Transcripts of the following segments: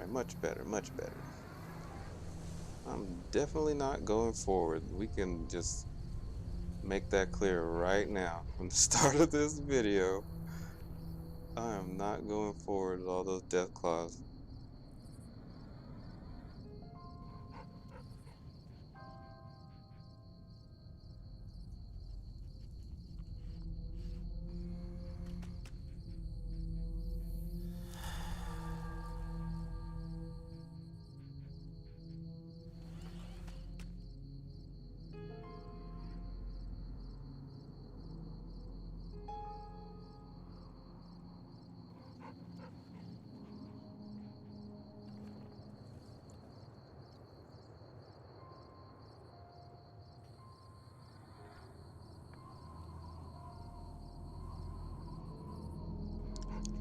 Alright, much better, much better. I'm definitely not going forward. We can just make that clear right now from the start of this video. I am not going forward with all those death claws.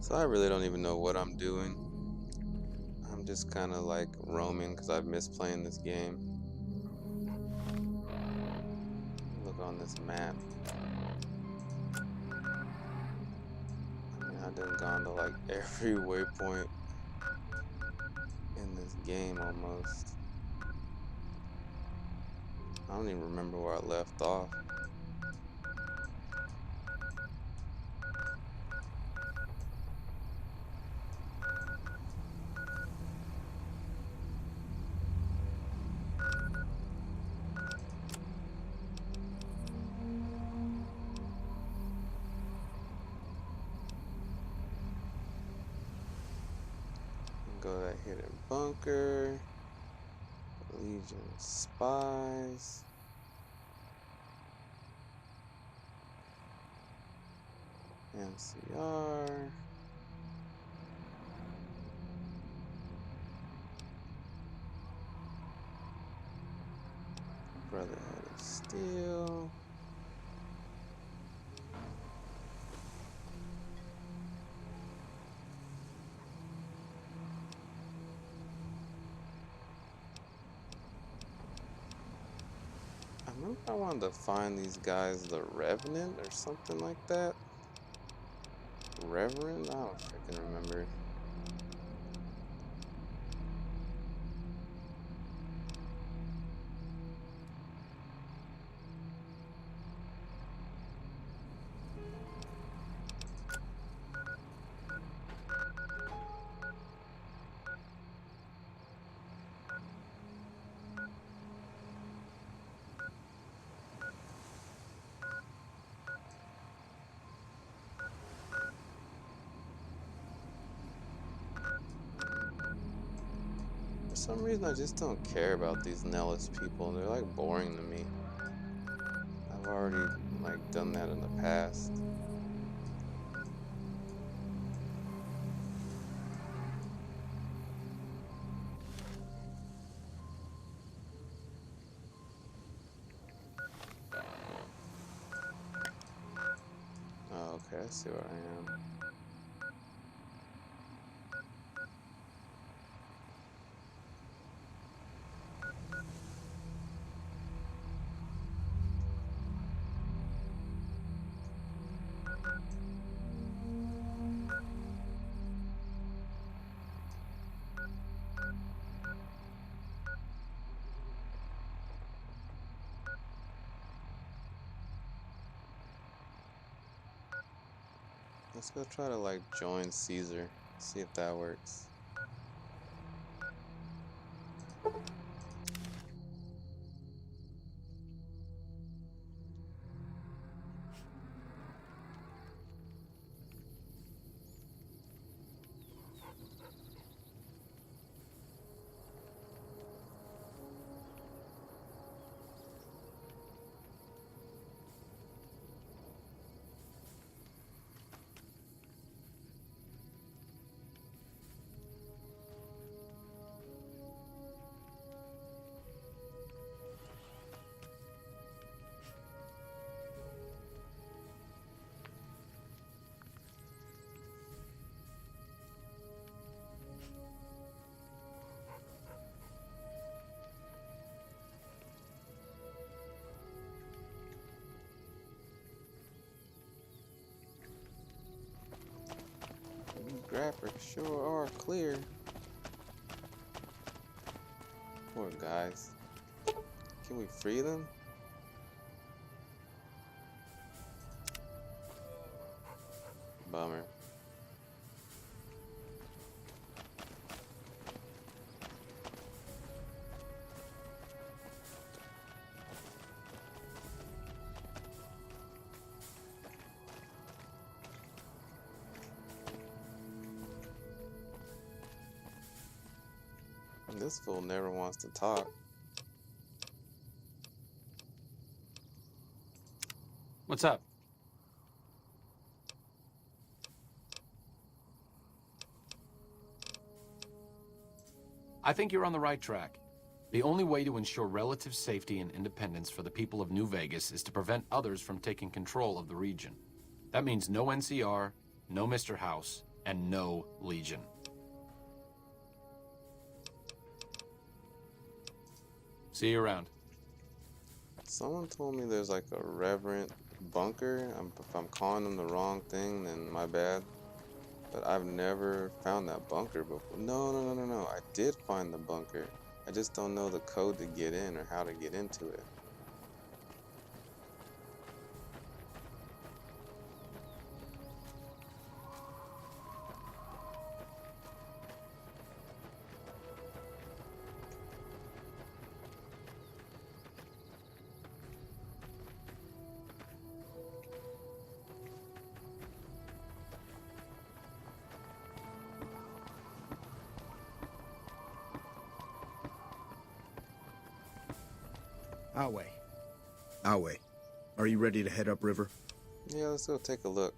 So I really don't even know what I'm doing. I'm just kind of like roaming because I've missed playing this game. Look on this map. I mean, I done gone to like every waypoint in this game almost. I don't even remember where I left off. Go to that hidden bunker. Legion spies. MCR. Brotherhood of Steel. I remember I wanted to find these guys the Revenant or something like that. Reverend? I don't freaking remember. For some reason, I just don't care about these Nellis people. They're like boring to me. I've already like done that in the past. Oh, okay, I see where I am. Let's go try to like join Caesar. See if that works. Graphics sure are clear. Poor guys. Can we free them? Bummer. This fool never wants to talk. What's up? I think you're on the right track. The only way to ensure relative safety and independence for the people of New Vegas is to prevent others from taking control of the region. That means no NCR, no Mr. House, and no Legion. See you around. Someone told me there's like a reverent bunker. If I'm calling them the wrong thing, then my bad. But I've never found that bunker before. No. I did find the bunker. I just don't know the code to get in or how to get into it. Awe, are you ready to head upriver? Yeah, let's go take a look.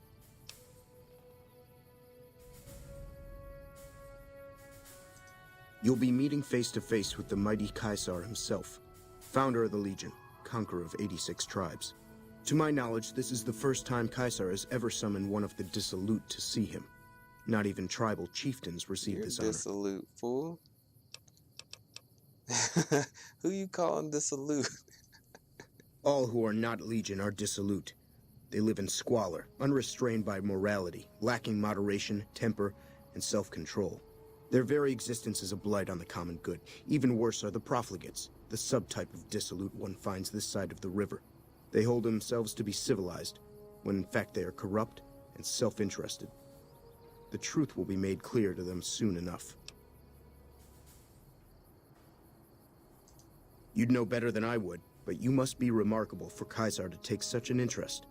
You'll be meeting face to face with the mighty Caesar himself, founder of the Legion, conqueror of 86 tribes. To my knowledge, this is the first time Caesar has ever summoned one of the dissolute to see him. Not even tribal chieftains receive this honor. Dissolute, fool. Who you calling dissolute? All who are not Legion are dissolute. They live in squalor, unrestrained by morality, lacking moderation, temper, and self-control. Their very existence is a blight on the common good. Even worse are the profligates, the subtype of dissolute one finds this side of the river. They hold themselves to be civilized, when in fact they are corrupt and self-interested. The truth will be made clear to them soon enough. You'd know better than I would, but you must be remarkable for Caesar to take such an interest.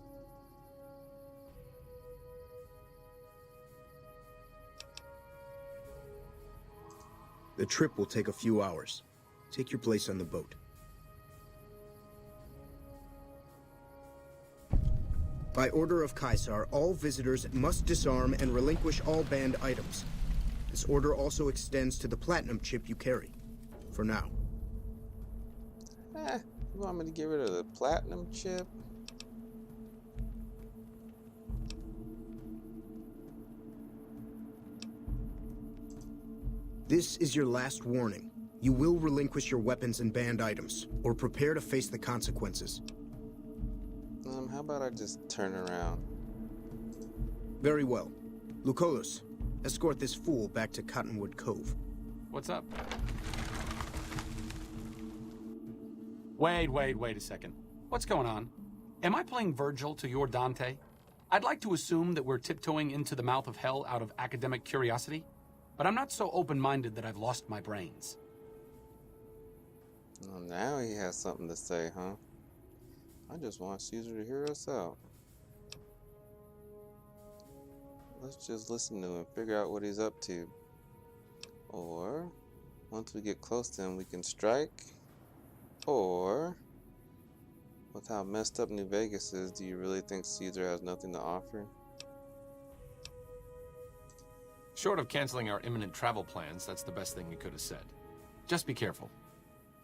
The trip will take a few hours. Take your place on the boat. By order of Caesar, all visitors must disarm and relinquish all banned items. This order also extends to the platinum chip you carry. For now. You want me to get rid of the platinum chip? This is your last warning. You will relinquish your weapons and banned items, or prepare to face the consequences. How about I just turn around? Very well. Lucullus, escort this fool back to Cottonwood Cove. What's up? Wait a second. What's going on? Am I playing Virgil to your Dante? I'd like to assume that we're tiptoeing into the mouth of hell out of academic curiosity, but I'm not so open-minded that I've lost my brains. Well, now he has something to say, huh? I just want Caesar to hear us out. Let's just listen to him, figure out what he's up to. Or, once we get close to him, we can strike. Or, with how messed up New Vegas is, do you really think Caesar has nothing to offer? Short of canceling our imminent travel plans, that's the best thing we could have said. Just be careful.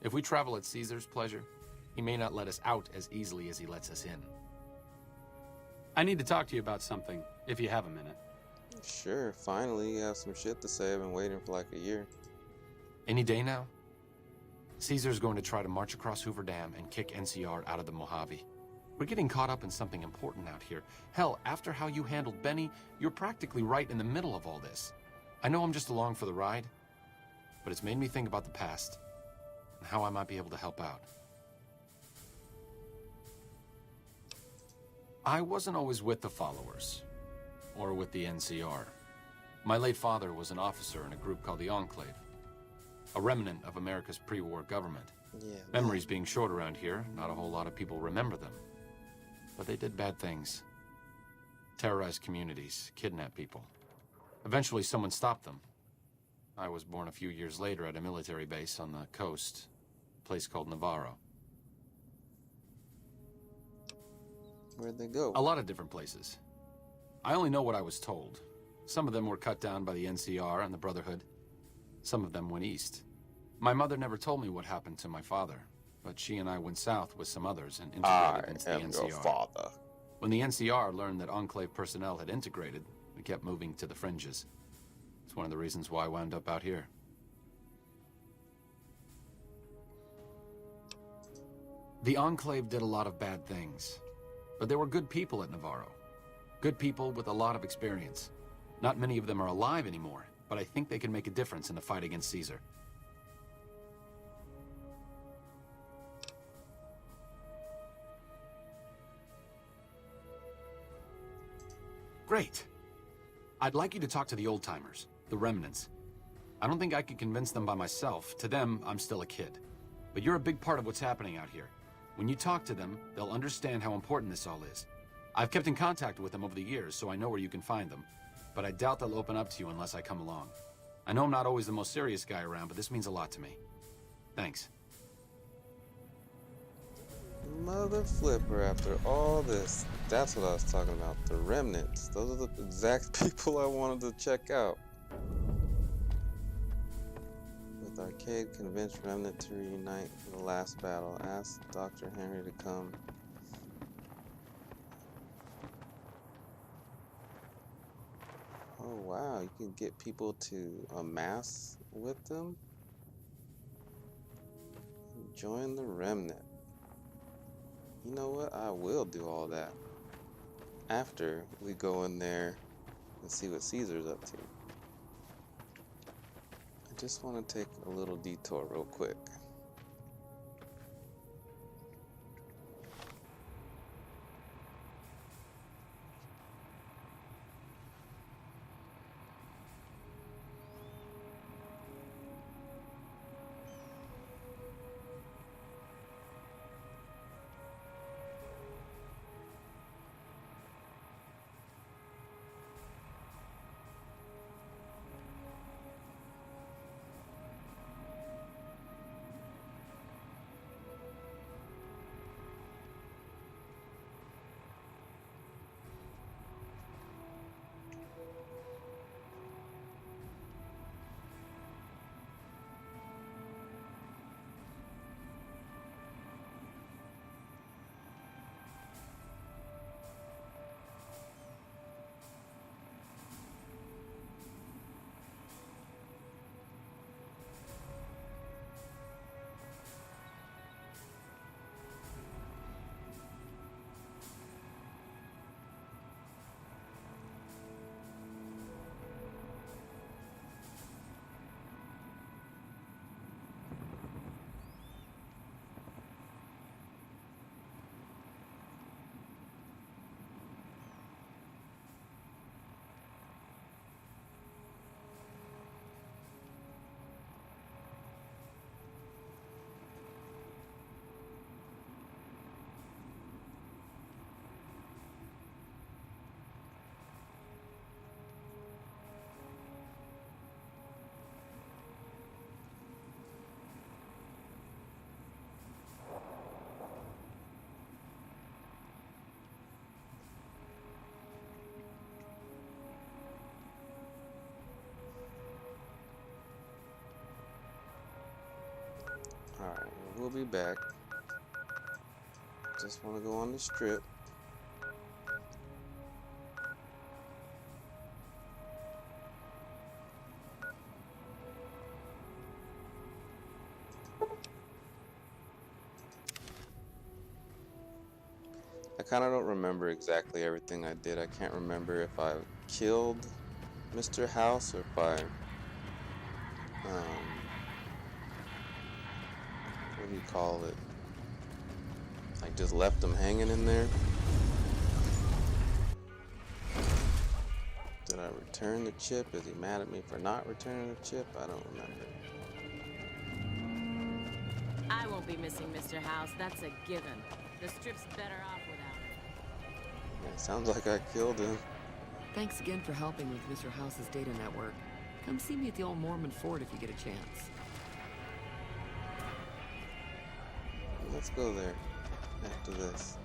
If we travel at Caesar's pleasure, he may not let us out as easily as he lets us in. I need to talk to you about something, if you have a minute. Sure, finally you have some shit to say. I've been waiting for like a year. Any day now? Caesar's going to try to march across Hoover Dam and kick NCR out of the Mojave. We're getting caught up in something important out here. Hell, after how you handled Benny, you're practically right in the middle of all this. I know I'm just along for the ride, but it's made me think about the past. and how I might be able to help out. I wasn't always with the followers, or with the NCR. My late father was an officer in a group called the Enclave, a remnant of America's pre-war government. Yeah. Memories being short around here, not a whole lot of people remember them. But they did bad things. Terrorized communities, kidnapped people. Eventually someone stopped them. I was born a few years later at a military base on the coast, a place called Navarro. Where'd they go? A lot of different places. I only know what I was told. Some of them were cut down by the NCR and the Brotherhood. Some of them went east. My mother never told me what happened to my father, but she and I went south with some others and integrated into the NCR. Your father. When the NCR learned that Enclave personnel had integrated, we kept moving to the fringes. It's one of the reasons why I wound up out here. The Enclave did a lot of bad things, but there were good people at Navarro. Good people with a lot of experience. Not many of them are alive anymore, but I think they can make a difference in the fight against Caesar. Great. I'd like you to talk to the old-timers, the remnants. I don't think I could convince them by myself. To them, I'm still a kid. But you're a big part of what's happening out here. When you talk to them, they'll understand how important this all is. I've kept in contact with them over the years, so I know where you can find them. But I doubt they'll open up to you unless I come along. I know I'm not always the most serious guy around, but this means a lot to me. Thanks. Mother flipper, after all this, that's what I was talking about. The remnants. Those are the exact people I wanted to check out. With Arcade convinced Remnant to reunite for the last battle. Ask Dr. Henry to come. Oh wow, you can get people to amass with them. Join the remnant. You know what? I will do all that after we go in there and see what Caesar's up to. I just want to take a little detour real quick. Alright, we'll be back. Just want to go on the strip. I kind of don't remember exactly everything I did. I can't remember if I killed Mr. House or if I what do you call it? Like just left him hanging in there. Did I return the chip? Is he mad at me for not returning the chip? I don't remember. I won't be missing Mr. House, that's a given. The strip's better off without him. Yeah, sounds like I killed him. Thanks again for helping with Mr. House's data network. Come see me at the old Mormon fort if you get a chance. Let's go there after this.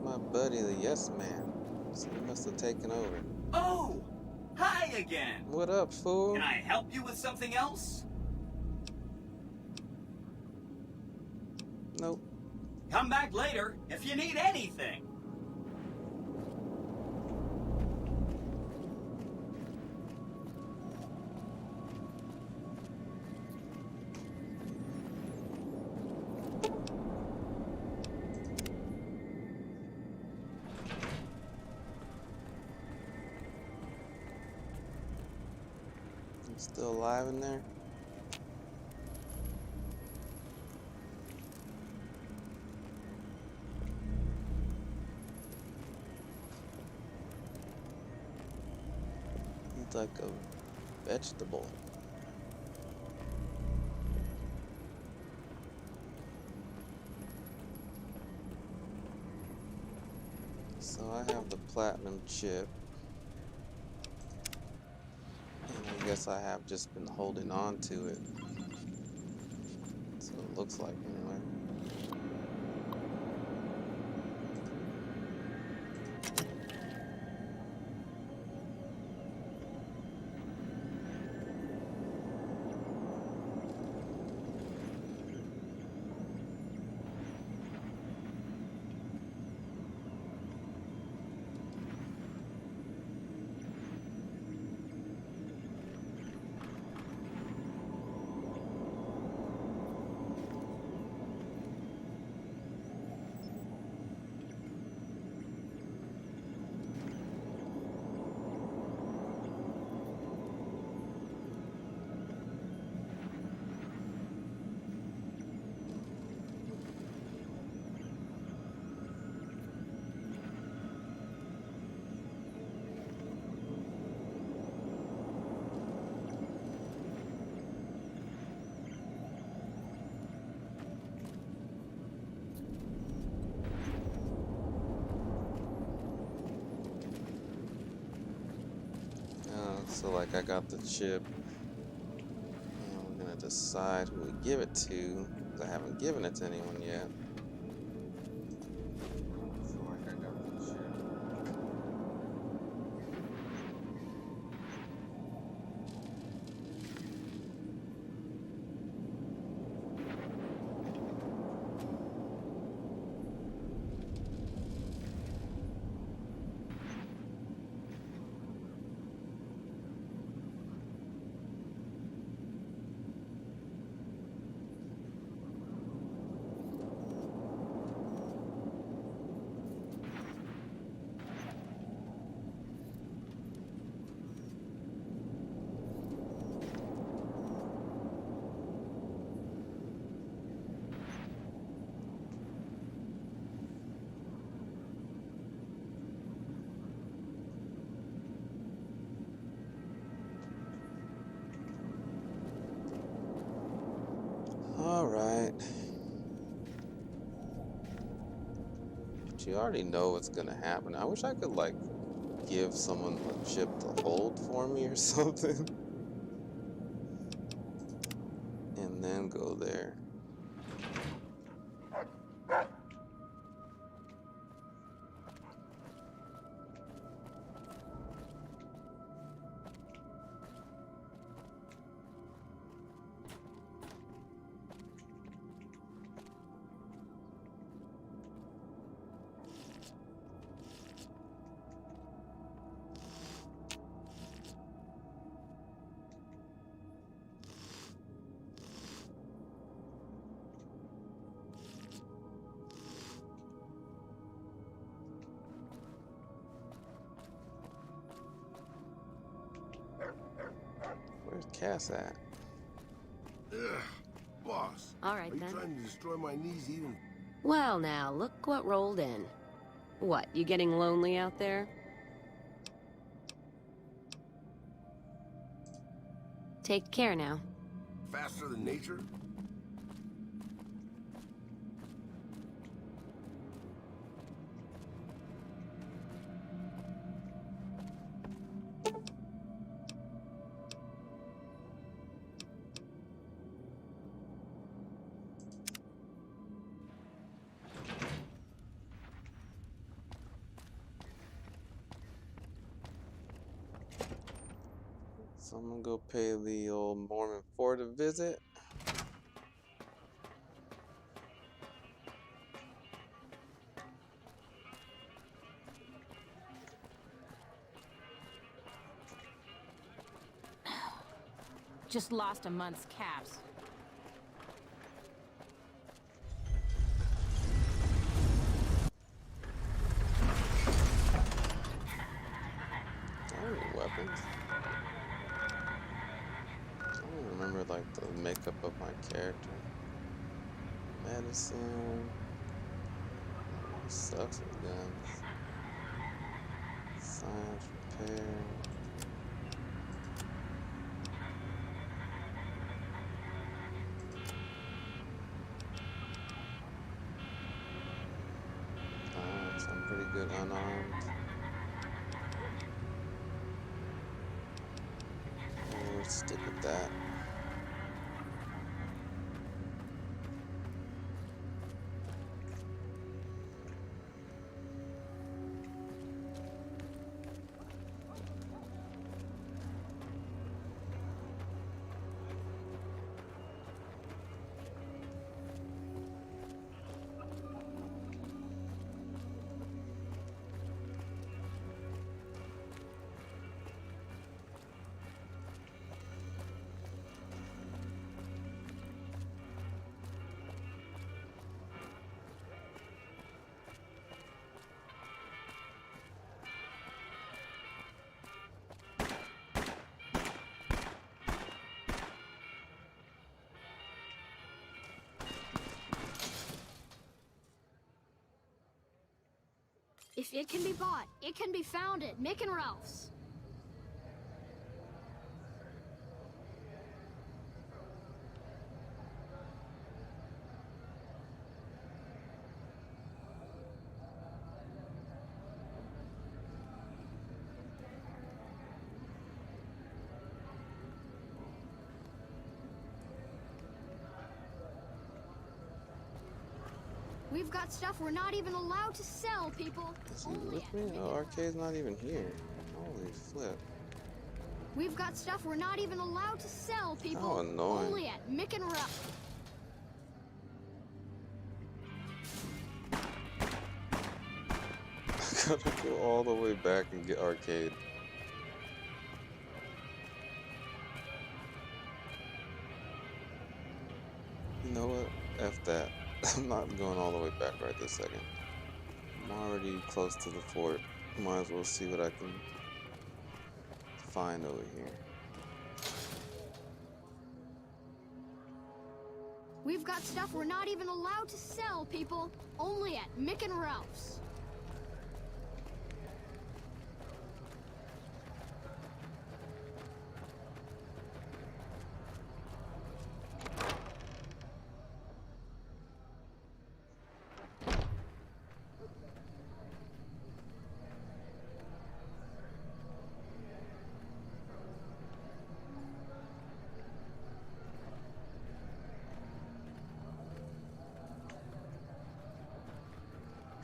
My buddy, the yes man. So he must have taken over. Oh! Hi again! What up, fool? Can I help you with something else? Nope. Come back later if you need anything. Still alive in there? He's like a vegetable. So I have the platinum chip. I guess I have just been holding on to it. So it looks like anyway. So like I got the chip, and we're gonna decide who we give it to, because I haven't given it to anyone yet. So like I got the chip. All right. But you already know what's gonna happen. I wish I could like give someone a chip to hold for me or something, and then go there. Where's Cass at? Ugh, boss. All right, are you then. trying to destroy my knees even? Well, now, look what rolled in. What, you getting lonely out there? Take care now. Faster than nature? So I'm gonna go pay the old Mormon Fort a visit. Just lost a month's caps. Do I have any weapons? I don't even remember like the makeup of my character. Medicine. He sucks with guns. Science, repair. Alright, so I'm pretty good unarmed. Let's stick with that. If it can be bought, it can be found at Mick and Ralph's. We've got stuff we're not even allowed to sell, people. Is he Only with at me? Mickey Oh, Ralph's. Arcade's not even here. Holy flip. We've got stuff we're not even allowed to sell, people. How annoying. Only at Mick and Ralph. I gotta go all the way back and get Arcade. You know what? F that. I'm not going all the way back right this second. I'm already close to the fort. Might as well see what I can find over here. We've got stuff we're not even allowed to sell, people. Only at Mick and Ralph's.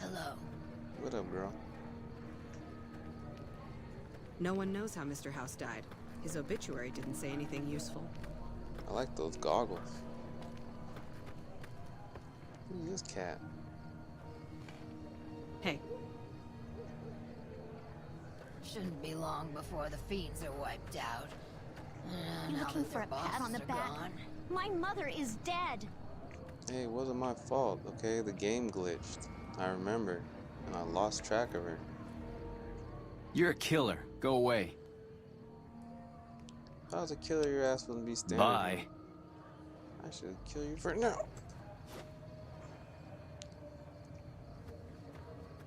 Hello. What up, girl? No one knows how Mr. House died. His obituary didn't say anything useful. I like those goggles. Who's this cat? Hey, Shouldn't be long before the fiends are wiped out. You looking for a pat on the back? My mother is dead. Hey, it wasn't my fault, okay? The game glitched. I remember, and I lost track of her. You're a killer. Go away. If I was a killer, your ass wouldn't be standing Bye. here. I should kill you for now.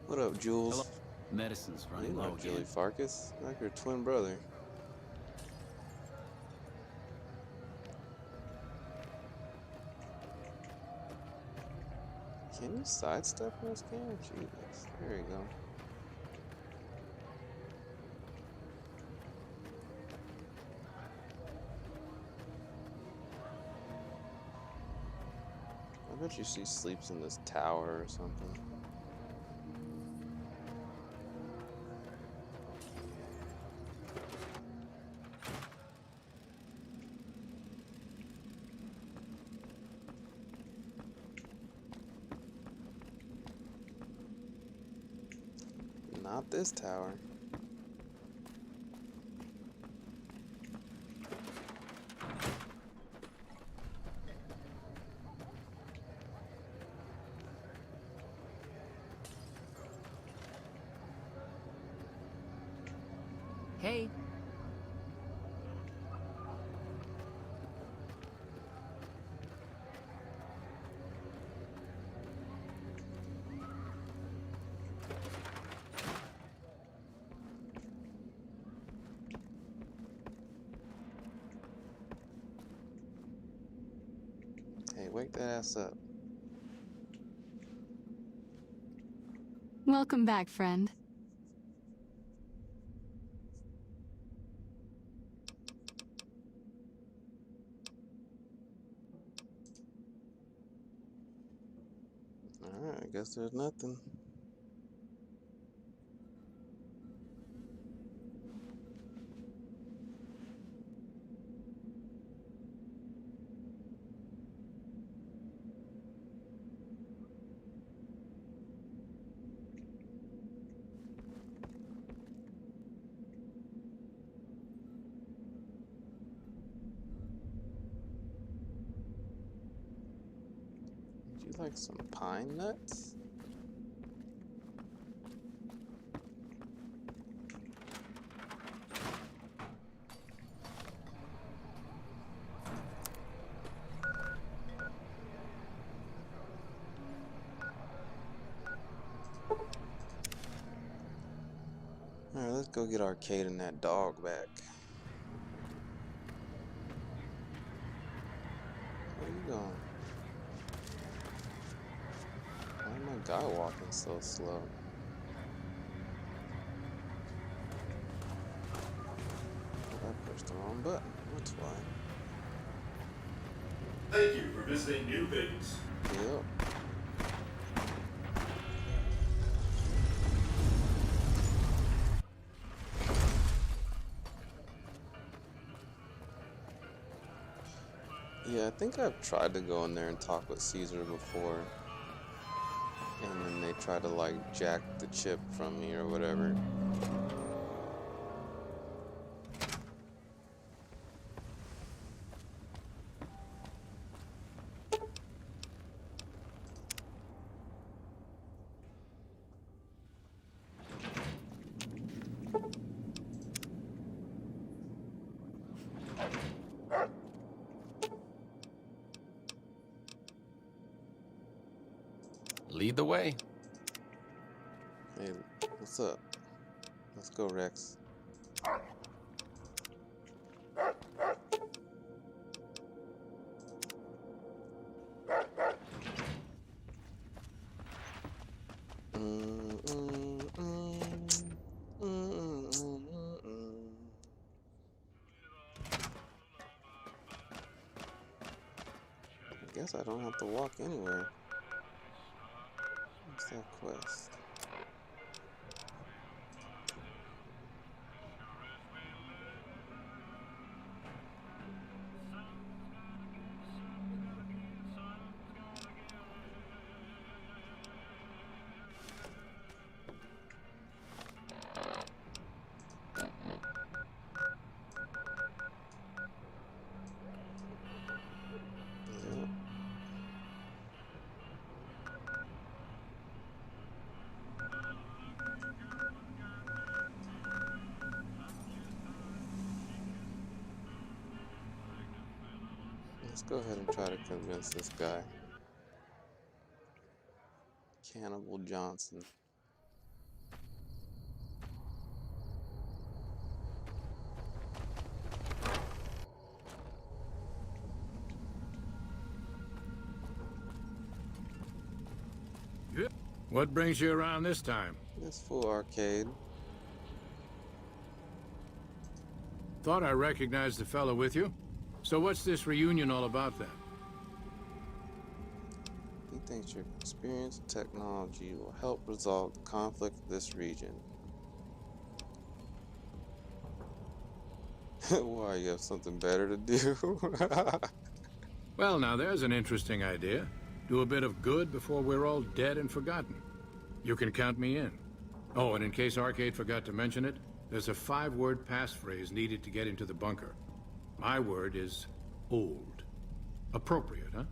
What up, Jules? Hello. Medicine's You running know low Julie again. Farkas, like your twin brother. Can you sidestep in this game? Jesus, there you go. I bet you she sleeps in this tower or something. Not this tower. Hey. Hey, wake that ass up. Welcome back, friend. Alright, I guess there's nothing. Would you like some pine nuts? Alright, let's go get Arcade and that dog back. Where you going? Why am my guy walking so slow? I pushed the wrong button. That's why. Thank you for visiting New Vegas. Yep. Yeah, I think I've tried to go in there and talk with Caesar before. And then they try to like jack the chip from me or whatever. Lead the way. Hey, what's up? Let's go, Rex. I guess I don't have to walk anywhere. What's that quest? Yep. Let's go ahead and try to convince this guy. Cannibal Johnson. What brings you around this time? This full arcade. Thought I recognized the fellow with you. So what's this reunion all about then? He thinks your experience and technology will help resolve the conflict of this region. Why, you have something better to do? Well, now there's an interesting idea. Do a bit of good before we're all dead and forgotten. You can count me in. Oh, and in case Arcade forgot to mention it, there's a 5-word passphrase needed to get into the bunker. My word is old. Appropriate, huh?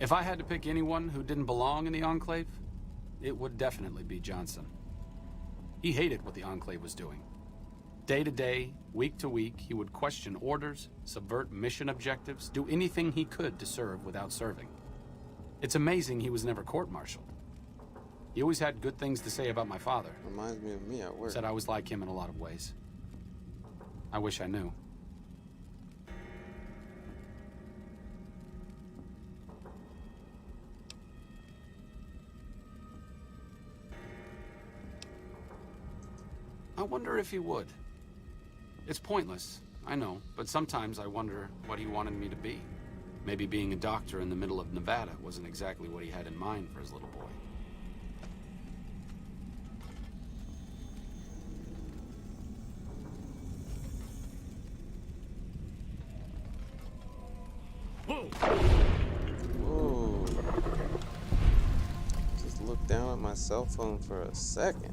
If I had to pick anyone who didn't belong in the Enclave, it would definitely be Johnson. He hated what the Enclave was doing. Day to day, week to week, he would question orders, subvert mission objectives, do anything he could to serve without serving. It's amazing he was never court-martialed. He always had good things to say about my father. Reminds me of me at work. Said I was like him in a lot of ways. I wish I knew. I wonder if he would. It's pointless, I know, but sometimes I wonder what he wanted me to be. Maybe being a doctor in the middle of Nevada wasn't exactly what he had in mind for his little boy. Whoa. Just looked down at my cell phone for a second.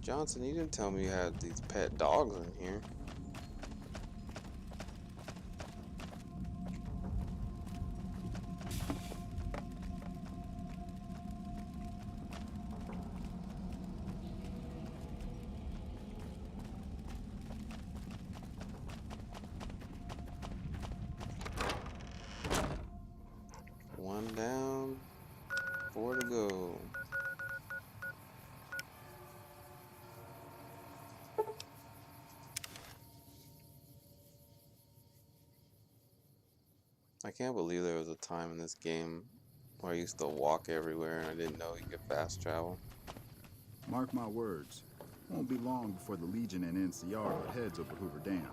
Johnson, you didn't tell me you had these pet dogs in here. One down, 4 to go. I can't believe there was a time in this game where I used to walk everywhere and I didn't know you could fast travel. Mark my words. Won't be long before the Legion and NCR butt heads over Hoover Dam.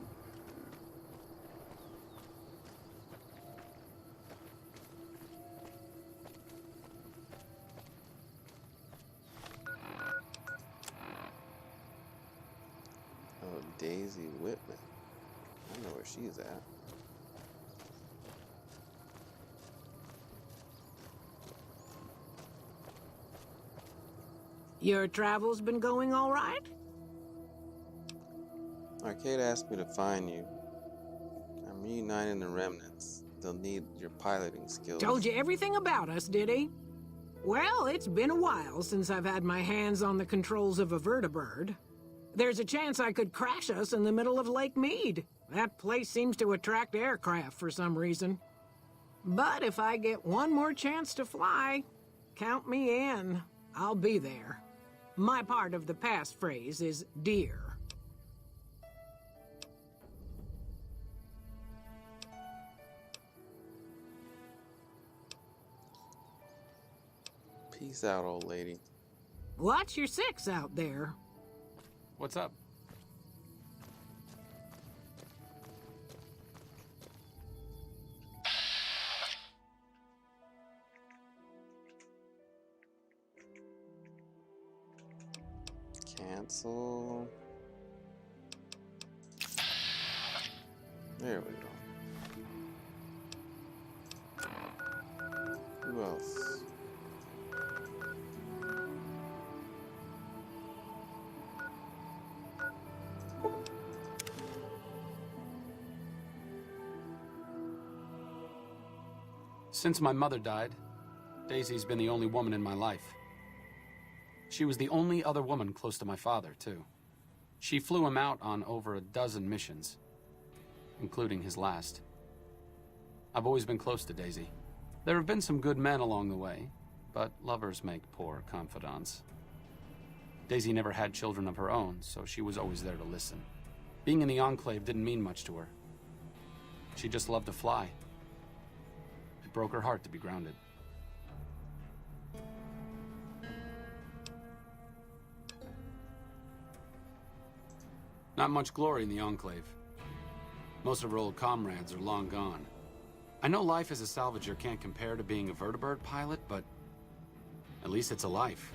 Oh, Daisy Whitman. I know where she's at. Your travel's been going all right? Arcade asked me to find you. I'm reuniting the remnants. They'll need your piloting skills. Told you everything about us, did he? Well, it's been a while since I've had my hands on the controls of a vertibird. There's a chance I could crash us in the middle of Lake Mead. That place seems to attract aircraft for some reason. But if I get one more chance to fly, count me in. I'll be there. My part of the passphrase is dear. Peace out, old lady. Watch your six out there. What's up? Cancel. There we go. Who else? Since my mother died, Daisy's been the only woman in my life. She was the only other woman close to my father, too. She flew him out on over a dozen missions, including his last. I've always been close to Daisy. There have been some good men along the way, but lovers make poor confidants. Daisy never had children of her own, so she was always there to listen. Being in the Enclave didn't mean much to her. She just loved to fly. It broke her heart to be grounded. Not much glory in the Enclave. Most of her old comrades are long gone. I know life as a salvager can't compare to being a vertibird pilot, but at least it's a life.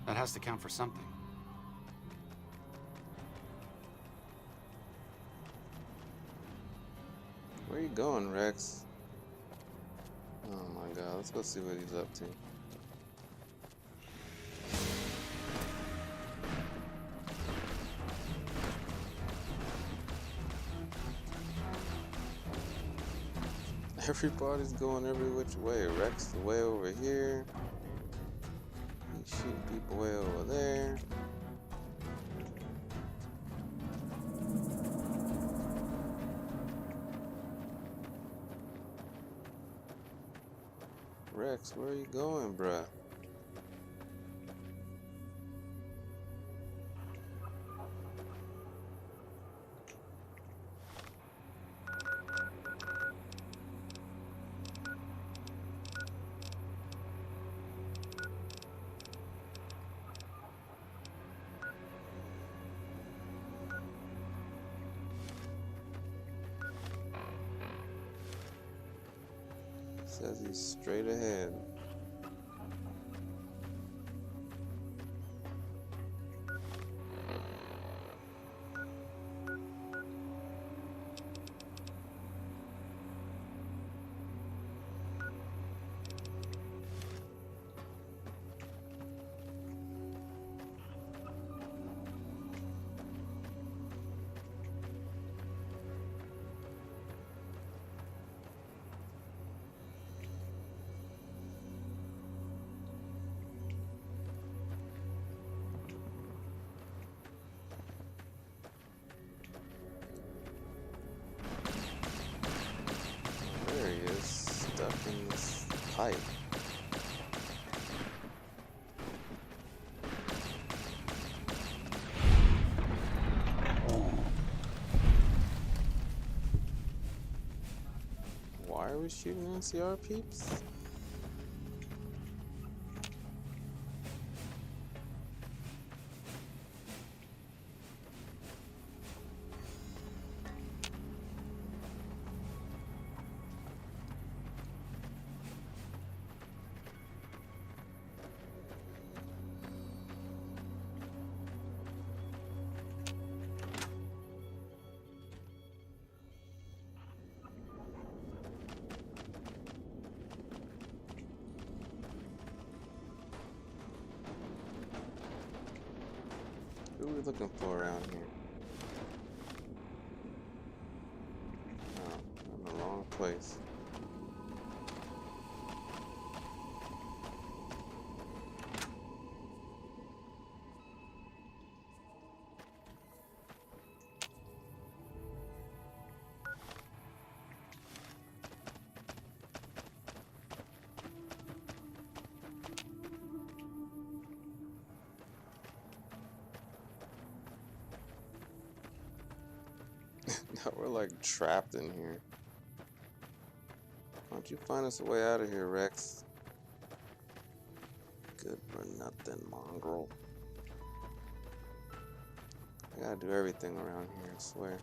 That has to count for something. Where you going, Rex? Oh my god, let's go see what he's up to. Everybody's going every which way. Rex is way over here. He's shooting people way over there. Rex, where are you going, bruh? Says he's straight ahead. There he is, stuck in this pipe. Why we're shooting NCR peeps? Who are we looking for around here? Oh, I'm in the wrong place. Now we're like trapped in here. Why don't you find us a way out of here, Rex? Good for nothing, mongrel. I gotta do everything around here, I swear.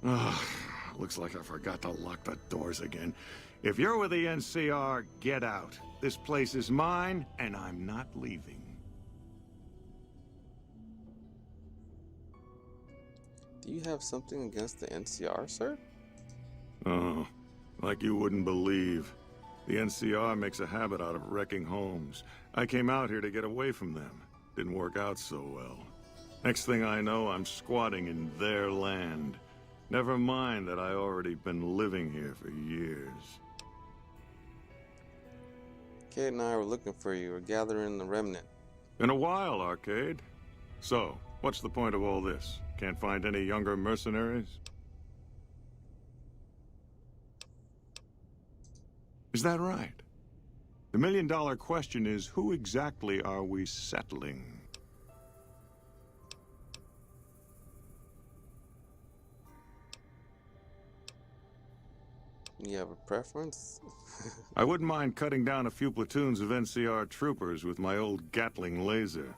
Ugh, looks like I forgot to lock the doors again. If you're with the NCR, get out. This place is mine, and I'm not leaving. Do you have something against the NCR, sir? Oh, like you wouldn't believe. The NCR makes a habit out of wrecking homes. I came out here to get away from them. Didn't work out so well. Next thing I know, I'm squatting in their land. Never mind that I already been living here for years. Kate and I were looking for you. We're gathering the remnant. Been a while, Arcade. So, what's the point of all this? Can't find any younger mercenaries? Is that right? The million-dollar question is, who exactly are we settling? You have a preference? I wouldn't mind cutting down a few platoons of NCR troopers with my old Gatling laser.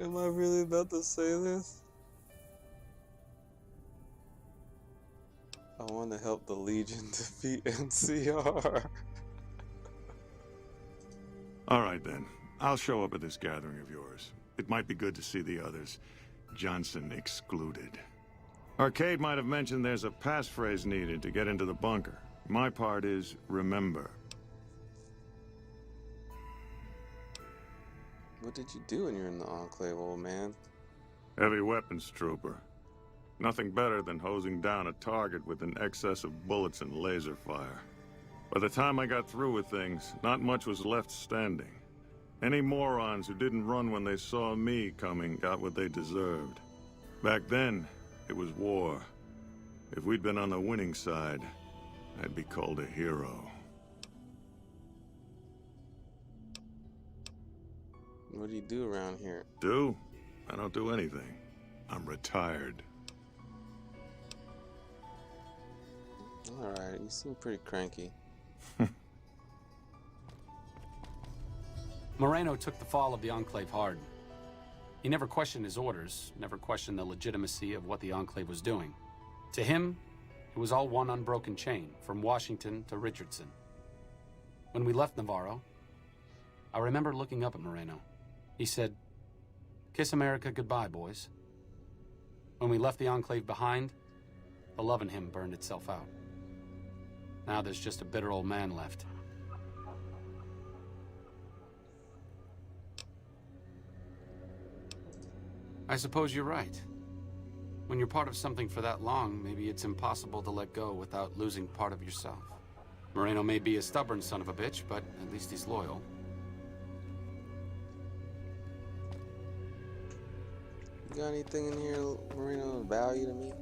Am I really about to say this? I want to help the Legion defeat NCR. All right, then. I'll show up at this gathering of yours. It might be good to see the others. Johnson excluded. Arcade might have mentioned there's a passphrase needed to get into the bunker. My part is remember. What did you do when you're in the Enclave, old man? Heavy weapons trooper. Nothing better than hosing down a target with an excess of bullets and laser fire. By the time I got through with things, not much was left standing. Any morons who didn't run when they saw me coming got what they deserved. Back then, it was war. If we'd been on the winning side, I'd be called a hero. What do you do around here? Do? I don't do anything. I'm retired. Alright, you seem pretty cranky. Moreno took the fall of the Enclave hard. He never questioned his orders, never questioned the legitimacy of what the Enclave was doing. To him, it was all one unbroken chain, from Washington to Richardson. When we left Navarro, I remember looking up at Moreno. He said, "Kiss America goodbye, boys." When we left the Enclave behind, the love in him burned itself out. Now there's just a bitter old man left. I suppose you're right. When you're part of something for that long, maybe it's impossible to let go without losing part of yourself. Moreno may be a stubborn son of a bitch, but at least he's loyal. You got anything in here, Marino, of value to me?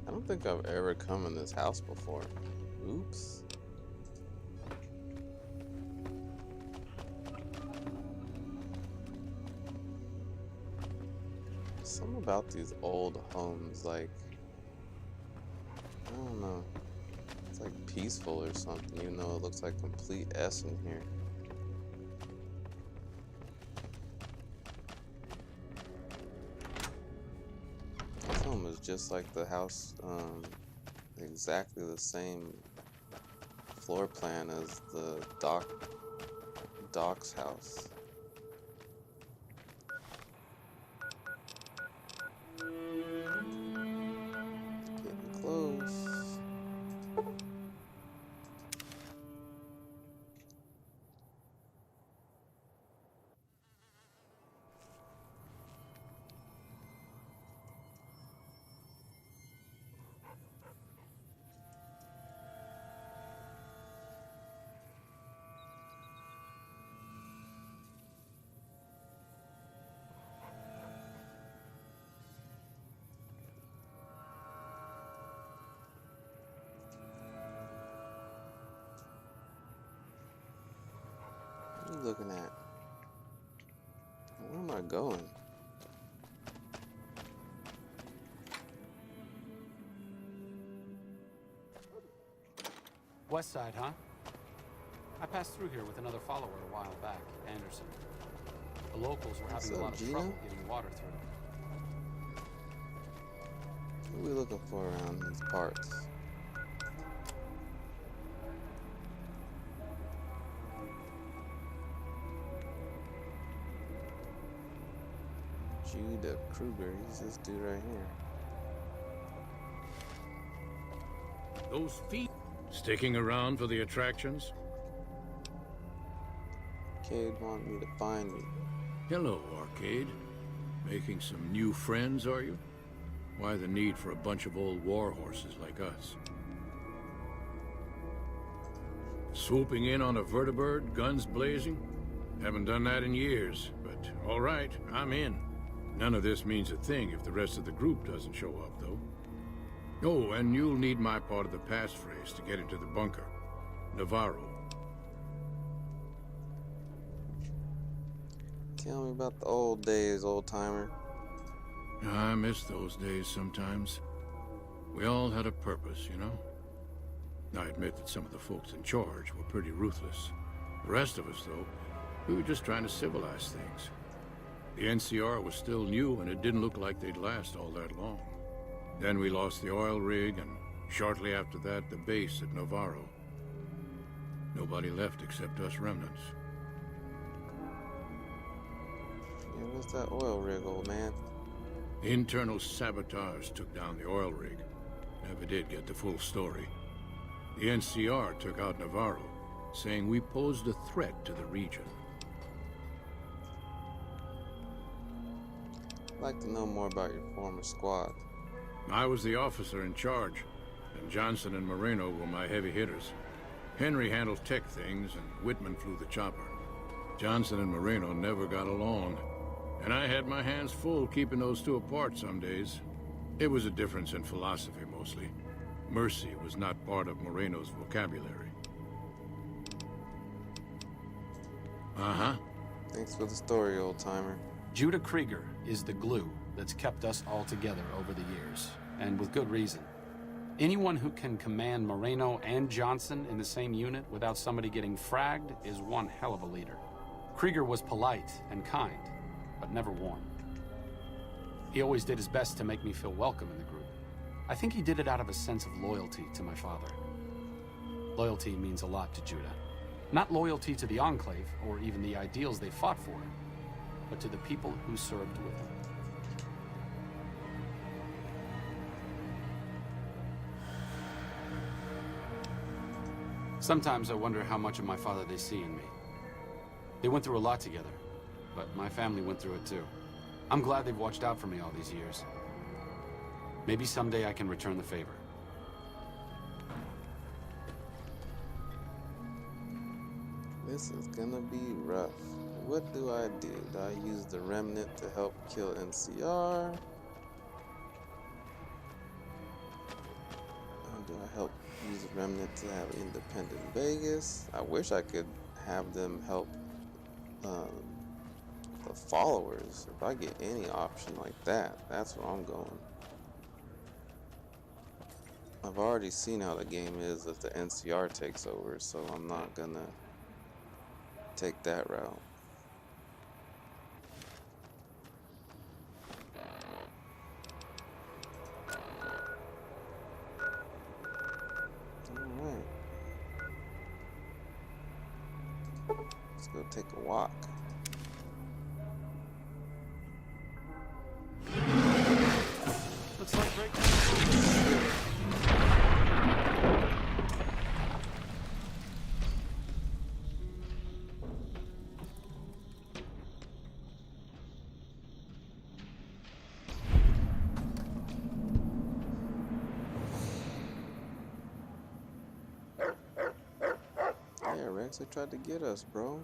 I don't think I've ever come in this house before. Oops. Something about these old homes, like, I don't know. It's like peaceful or something, even though it looks like complete S in here. This home is just like the house, exactly the same floor plan as the Doc's house. Getting close. What are you looking at? Where am I going? West side, huh? I passed through here with another follower a while back, Anderson. The locals were having a lot of trouble getting water through. What are we looking for around these parts? Judah Kruger, he's this dude right here. Those feet sticking around for the attractions? Arcade want me to find you. Hello, Arcade. Making some new friends, are you? Why the need for a bunch of old war horses like us? Swooping in on a vertibird, guns blazing? Haven't done that in years, but all right, I'm in. None of this means a thing if the rest of the group doesn't show up, though. Oh, and you'll need my part of the passphrase to get into the bunker. Navarro. Tell me about the old days, old timer. I miss those days sometimes. We all had a purpose, you know? I admit that some of the folks in charge were pretty ruthless. The rest of us, though, we were just trying to civilize things. The NCR was still new, and it didn't look like they'd last all that long. Then we lost the oil rig, and shortly after that, the base at Navarro. Nobody left except us remnants. Yeah, what's that oil rig, old man? Internal sabotage took down the oil rig. Never did get the full story. The NCR took out Navarro, saying we posed a threat to the region. I'd like to know more about your former squad. I was the officer in charge, and Johnson and Moreno were my heavy hitters. Henry handled tech things, and Whitman flew the chopper. Johnson and Moreno never got along, and I had my hands full keeping those two apart some days. It was a difference in philosophy, mostly. Mercy was not part of Moreno's vocabulary. Uh-huh. Thanks for the story, old timer. Judah Krieger is the glue that's kept us all together over the years, and with good reason. Anyone who can command Moreno and Johnson in the same unit without somebody getting fragged is one hell of a leader. Krieger was polite and kind, but never warm. He always did his best to make me feel welcome in the group. I think he did it out of a sense of loyalty to my father. Loyalty means a lot to Judah. Not loyalty to the Enclave, or even the ideals they fought for, but to the people who served with him. Sometimes I wonder how much of my father they see in me. They went through a lot together, but my family went through it too. I'm glad they've watched out for me all these years. Maybe someday I can return the favor. This is gonna be rough. What do? Do I use the remnant to help kill NCR? Or do I help use the remnant to have independent Vegas? I wish I could have them help the followers. If I get any option like that, that's where I'm going. I've already seen how the game is if the NCR takes over, so I'm not gonna take that route. Alright. Let's go take a walk. Looks like break time. Yeah, Rex, they tried to get us, bro.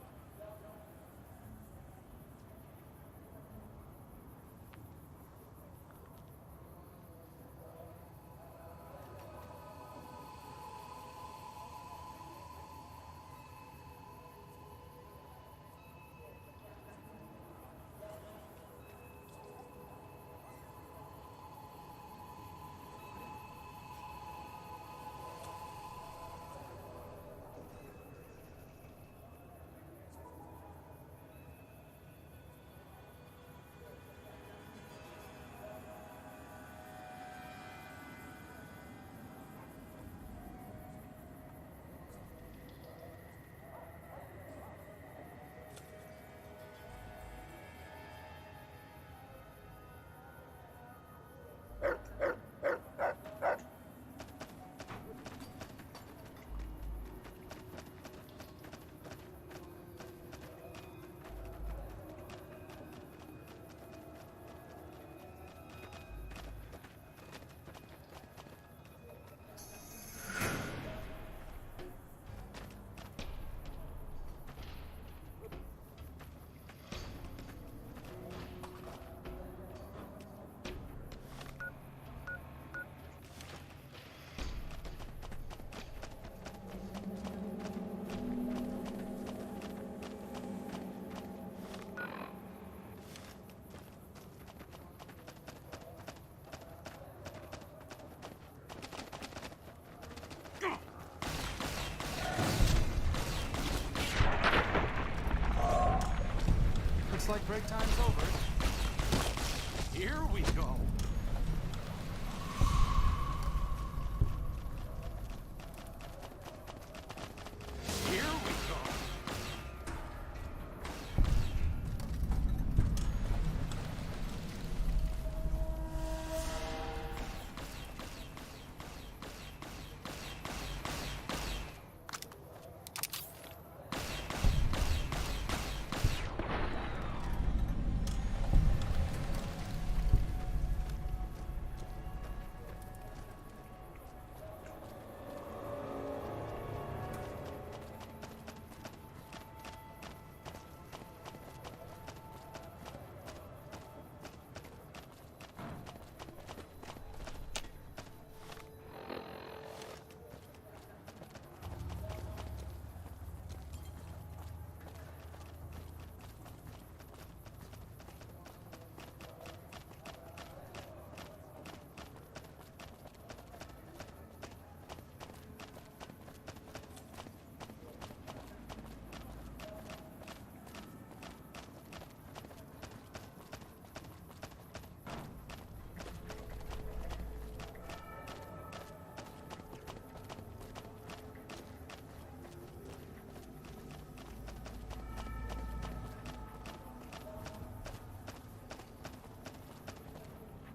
Looks like break time's over. Here we go. Here we go.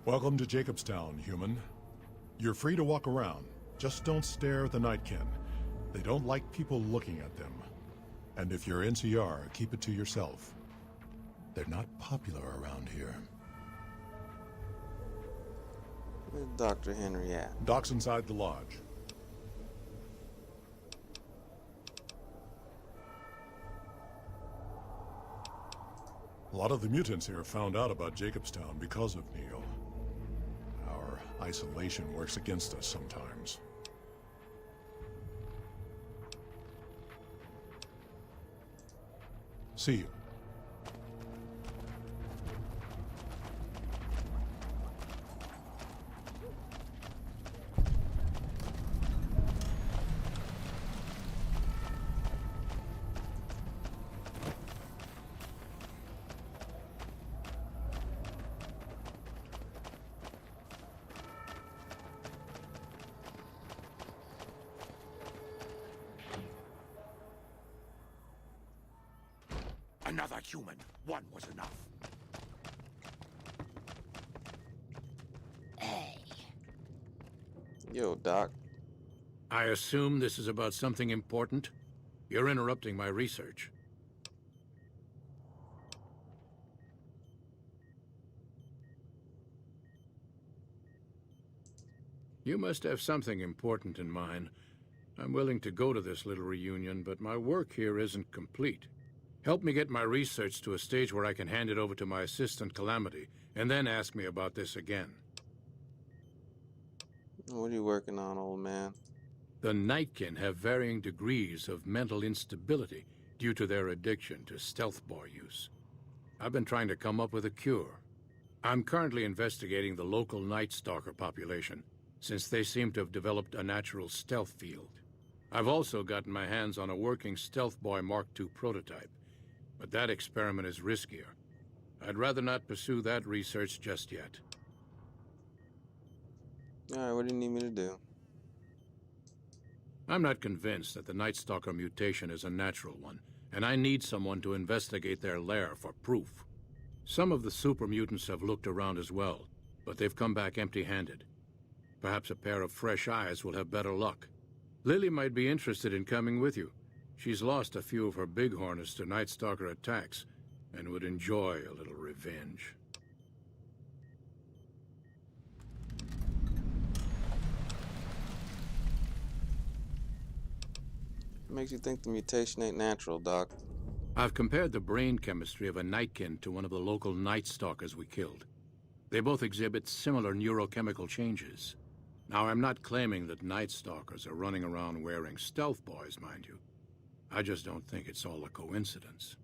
Welcome to Jacobstown, human. You're free to walk around. Just don't stare at the Nightkin. They don't like people looking at them. And if you're NCR, keep it to yourself. They're not popular around here. Where's Dr. Henry at? Doc's inside the lodge. A lot of the mutants here found out about Jacobstown because of Neil. Our isolation works against us sometimes. See you. Another human. One was enough. Hey. Yo, Doc. I assume this is about something important? You're interrupting my research. You must have something important in mind. I'm willing to go to this little reunion, but my work here isn't complete. Help me get my research to a stage where I can hand it over to my assistant, Calamity, and then ask me about this again. What are you working on, old man? The Nightkin have varying degrees of mental instability due to their addiction to stealth boy use. I've been trying to come up with a cure. I'm currently investigating the local Night Stalker population, since they seem to have developed a natural stealth field. I've also gotten my hands on a working Stealth Boy Mark II prototype, but that experiment is riskier. I'd rather not pursue that research just yet. Alright, what do you need me to do? I'm not convinced that the Night Stalker mutation is a natural one, and I need someone to investigate their lair for proof. Some of the super mutants have looked around as well, but they've come back empty-handed. Perhaps a pair of fresh eyes will have better luck. Lily might be interested in coming with you. She's lost a few of her bighorners to Night Stalker attacks, and would enjoy a little revenge. What makes you think the mutation ain't natural, Doc? I've compared the brain chemistry of a Nightkin to one of the local Night Stalkers we killed. They both exhibit similar neurochemical changes. Now, I'm not claiming that Night Stalkers are running around wearing stealth boys, mind you. I just don't think it's all a coincidence.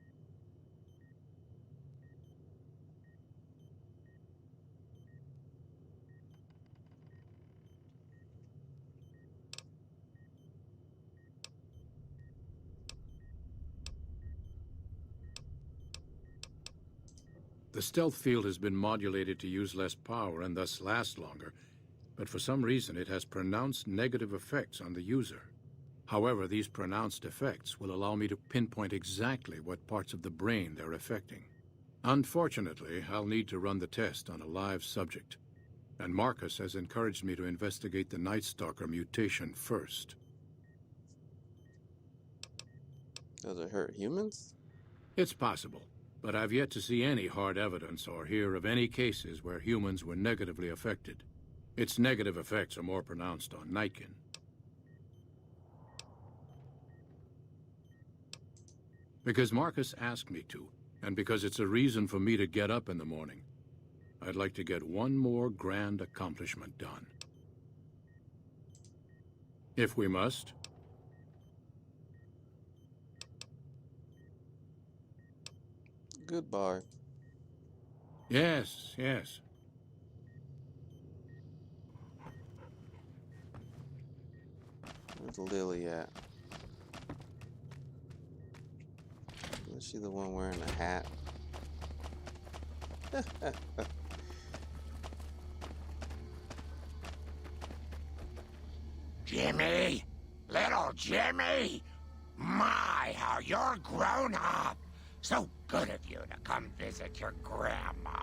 The stealth field has been modulated to use less power and thus last longer, but for some reason it has pronounced negative effects on the user. However, these pronounced effects will allow me to pinpoint exactly what parts of the brain they're affecting. Unfortunately, I'll need to run the test on a live subject, and Marcus has encouraged me to investigate the Night Stalker mutation first. Does it hurt humans? It's possible, but I've yet to see any hard evidence or hear of any cases where humans were negatively affected. Its negative effects are more pronounced on Nightkin. Because Marcus asked me to, and because it's a reason for me to get up in the morning, I'd like to get one more grand accomplishment done. If we must. Goodbye. Yes, yes. Where's Lily at? Is she the one wearing a hat? Jimmy! Little Jimmy! My, how you're grown up! So good of you to come visit your grandma.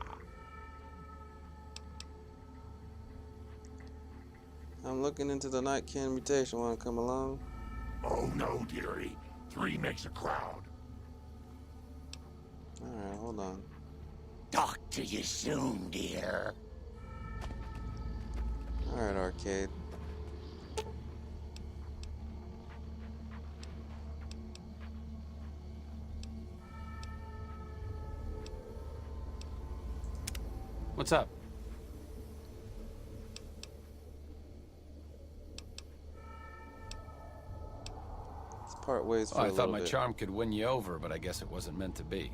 I'm looking into the Nightkin mutation. Want to come along? Oh no, dearie. 3 makes a crowd. Alright, hold on. Talk to you soon, dear. Alright, Arcade. What's up? Let's part ways for Oh, a I little thought my bit. charm could win you over, but I guess it wasn't meant to be.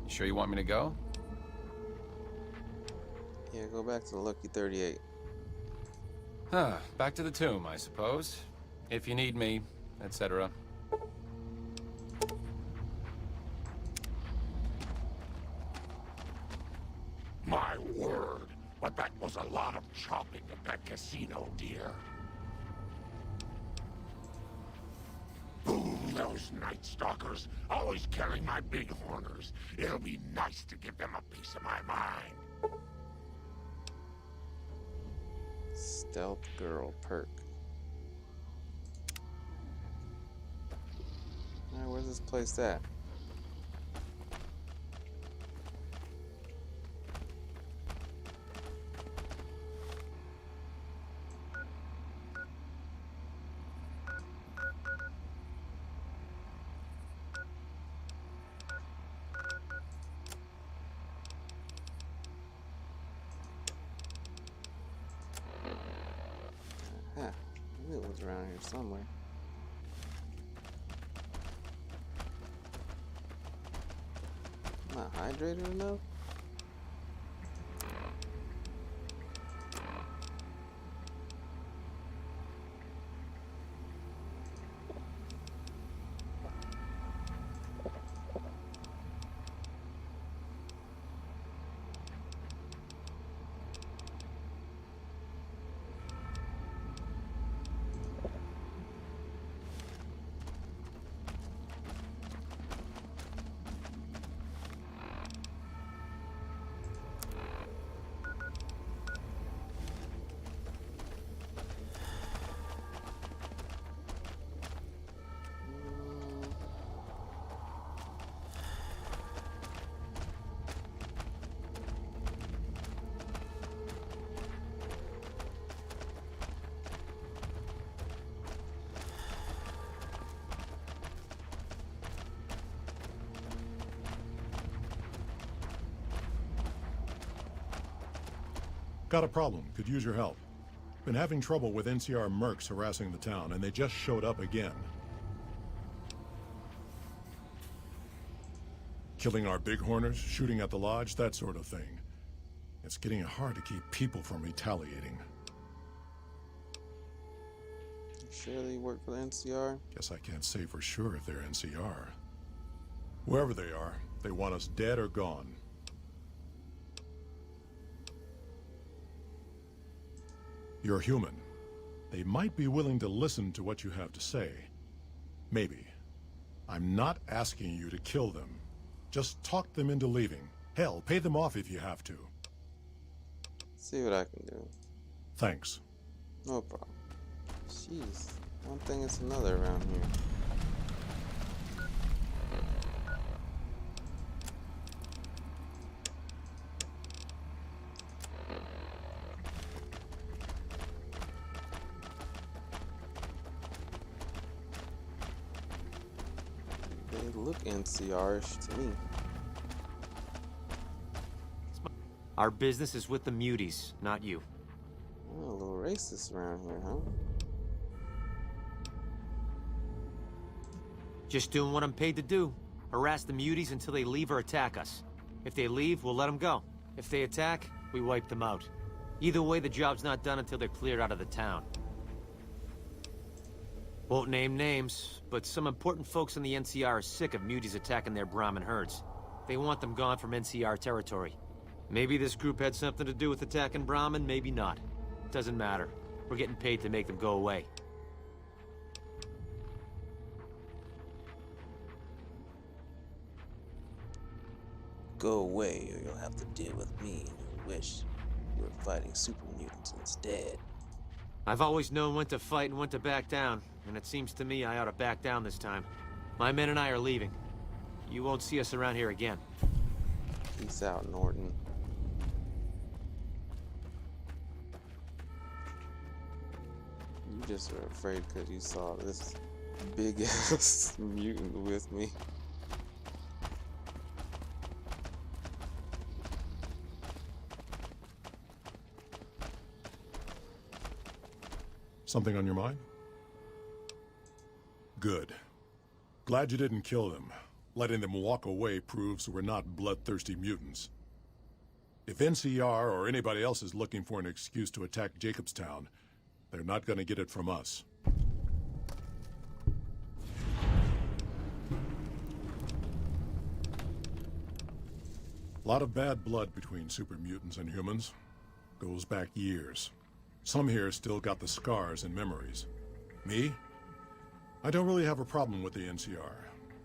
You sure you want me to go? Yeah, go back to the Lucky 38. Huh, back to the tomb, I suppose. If you need me, etc. My word, but that was a lot of chopping at that casino, dear. Boom, those Night Stalkers, always killing my big horners. It'll be nice to give them a piece of my mind. Stealth Girl perk. Alright, where's this place at? Huh. I knew it was around here somewhere. Not hydrated enough? Got a problem. Could use your help. Been having trouble with NCR mercs harassing the town, and they just showed up again. Killing our bighorners, shooting at the lodge, that sort of thing. It's getting hard to keep people from retaliating. You sure they work for the NCR? Guess I can't say for sure if they're NCR. Wherever they are, they want us dead or gone. You're human. They might be willing to listen to what you have to say. Maybe. I'm not asking you to kill them. Just talk them into leaving. Hell, pay them off if you have to. See what I can do. Thanks. No problem. Jeez, one thing is another around here. They look NCR-ish to me. Our business is with the muties, not you. Oh, a little racist around here, huh? Just doing what I'm paid to do. Harass the muties until they leave or attack us. If they leave, we'll let them go. If they attack, we wipe them out. Either way, the job's not done until they're cleared out of the town. Won't name names, but some important folks in the NCR are sick of muties attacking their Brahmin herds. They want them gone from NCR territory. Maybe this group had something to do with attacking Brahmin, maybe not. Doesn't matter. We're getting paid to make them go away. Go away, or you'll have to deal with me, and you'll wish you were fighting super mutants instead. I've always known when to fight and when to back down, and it seems to me I ought to back down this time. My men and I are leaving. You won't see us around here again. Peace out, Norton. You just are afraid because you saw this big ass mutant with me. Something on your mind? Good. Glad you didn't kill them. Letting them walk away proves we're not bloodthirsty mutants. If NCR or anybody else is looking for an excuse to attack Jacobstown, they're not gonna get it from us. A lot of bad blood between super mutants and humans. Goes back years. Some here still got the scars and memories. Me? I don't really have a problem with the NCR.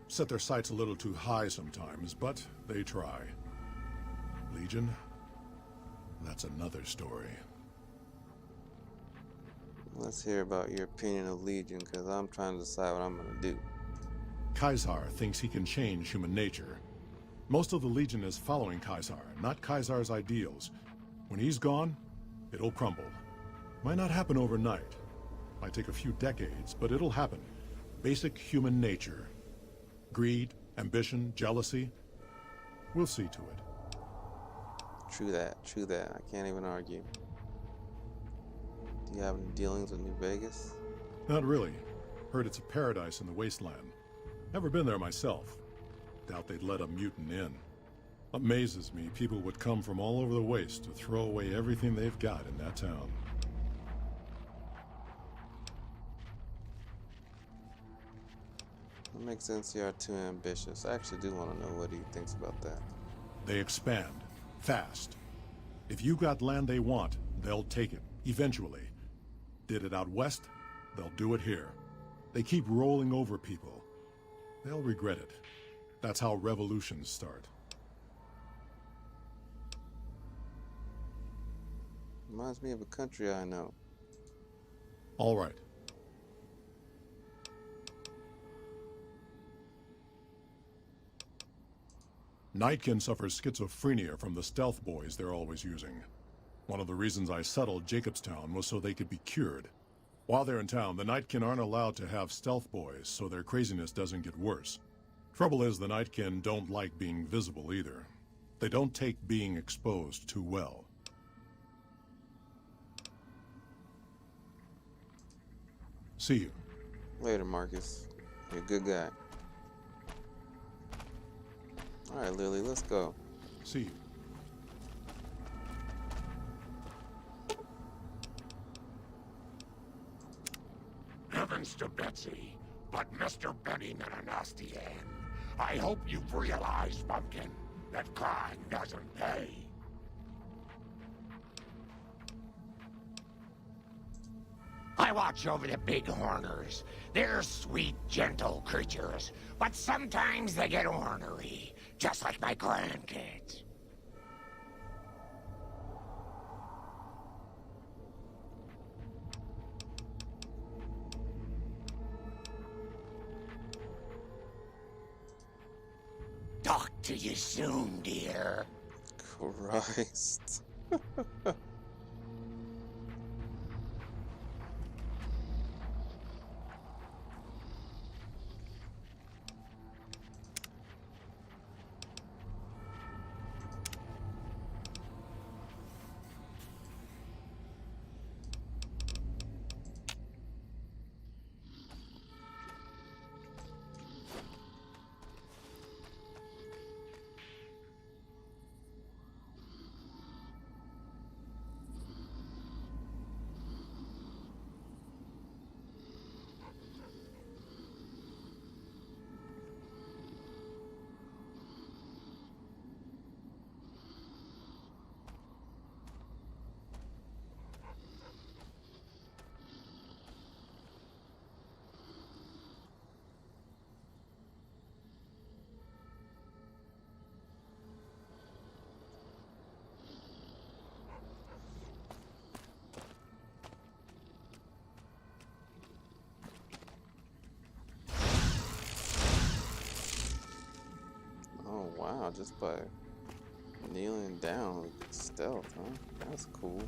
Set their sights a little too high sometimes, but they try. Legion? That's another story. Let's hear about your opinion of Legion, because I'm trying to decide what I'm gonna do. Kaisar thinks he can change human nature. Most of the Legion is following Kaisar, not Kaisar's ideals. When he's gone, it'll crumble. Might not happen overnight. Might take a few decades, but it'll happen. Basic human nature. Greed, ambition, jealousy. We'll see to it. True that, true that. I can't even argue. Do you have any dealings with New Vegas? Not really. Heard it's a paradise in the wasteland. Never been there myself. Doubt they'd let a mutant in. Amazes me people would come from all over the waste to throw away everything they've got in that town. What makes NCR too ambitious? I actually do want to know what he thinks about that. They expand. Fast. If you got land they want, they'll take it. Eventually. Did it out west, they'll do it here. They keep rolling over people. They'll regret it. That's how revolutions start. Reminds me of a country I know. All right. Nightkin suffers schizophrenia from the stealth boys they're always using. One of the reasons I settled Jacobstown was so they could be cured. While they're in town, the Nightkin aren't allowed to have stealth boys, so their craziness doesn't get worse. Trouble is, the Nightkin don't like being visible either. They don't take being exposed too well. See you. Later, Marcus. You're a good guy. Alright, Lily, let's go. See you. Heavens to Betsy, but Mr. Benny met a nasty end. I hope you've realized, Pumpkin, that crime doesn't pay. I watch over the big horners. They're sweet, gentle creatures, but sometimes they get ornery, just like my grandkids. Talk to you soon, dear. Christ. Oh wow, just by kneeling down with stealth, huh? That's cool.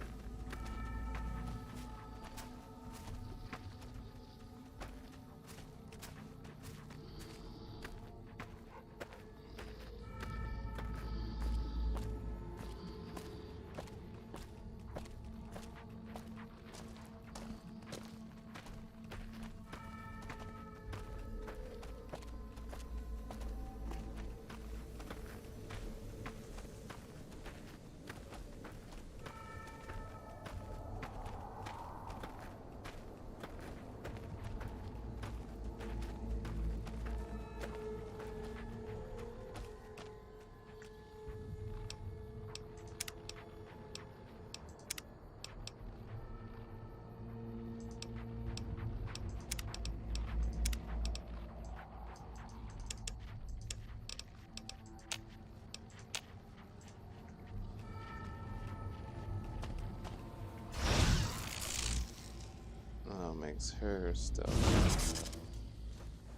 That's her stuff.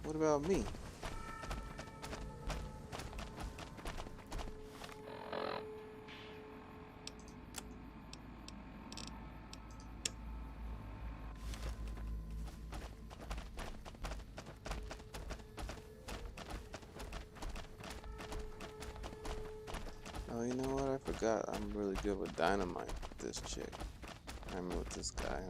What about me? Oh, you know what? I forgot. I'm really good with dynamite with this chick. I mean, with this guy.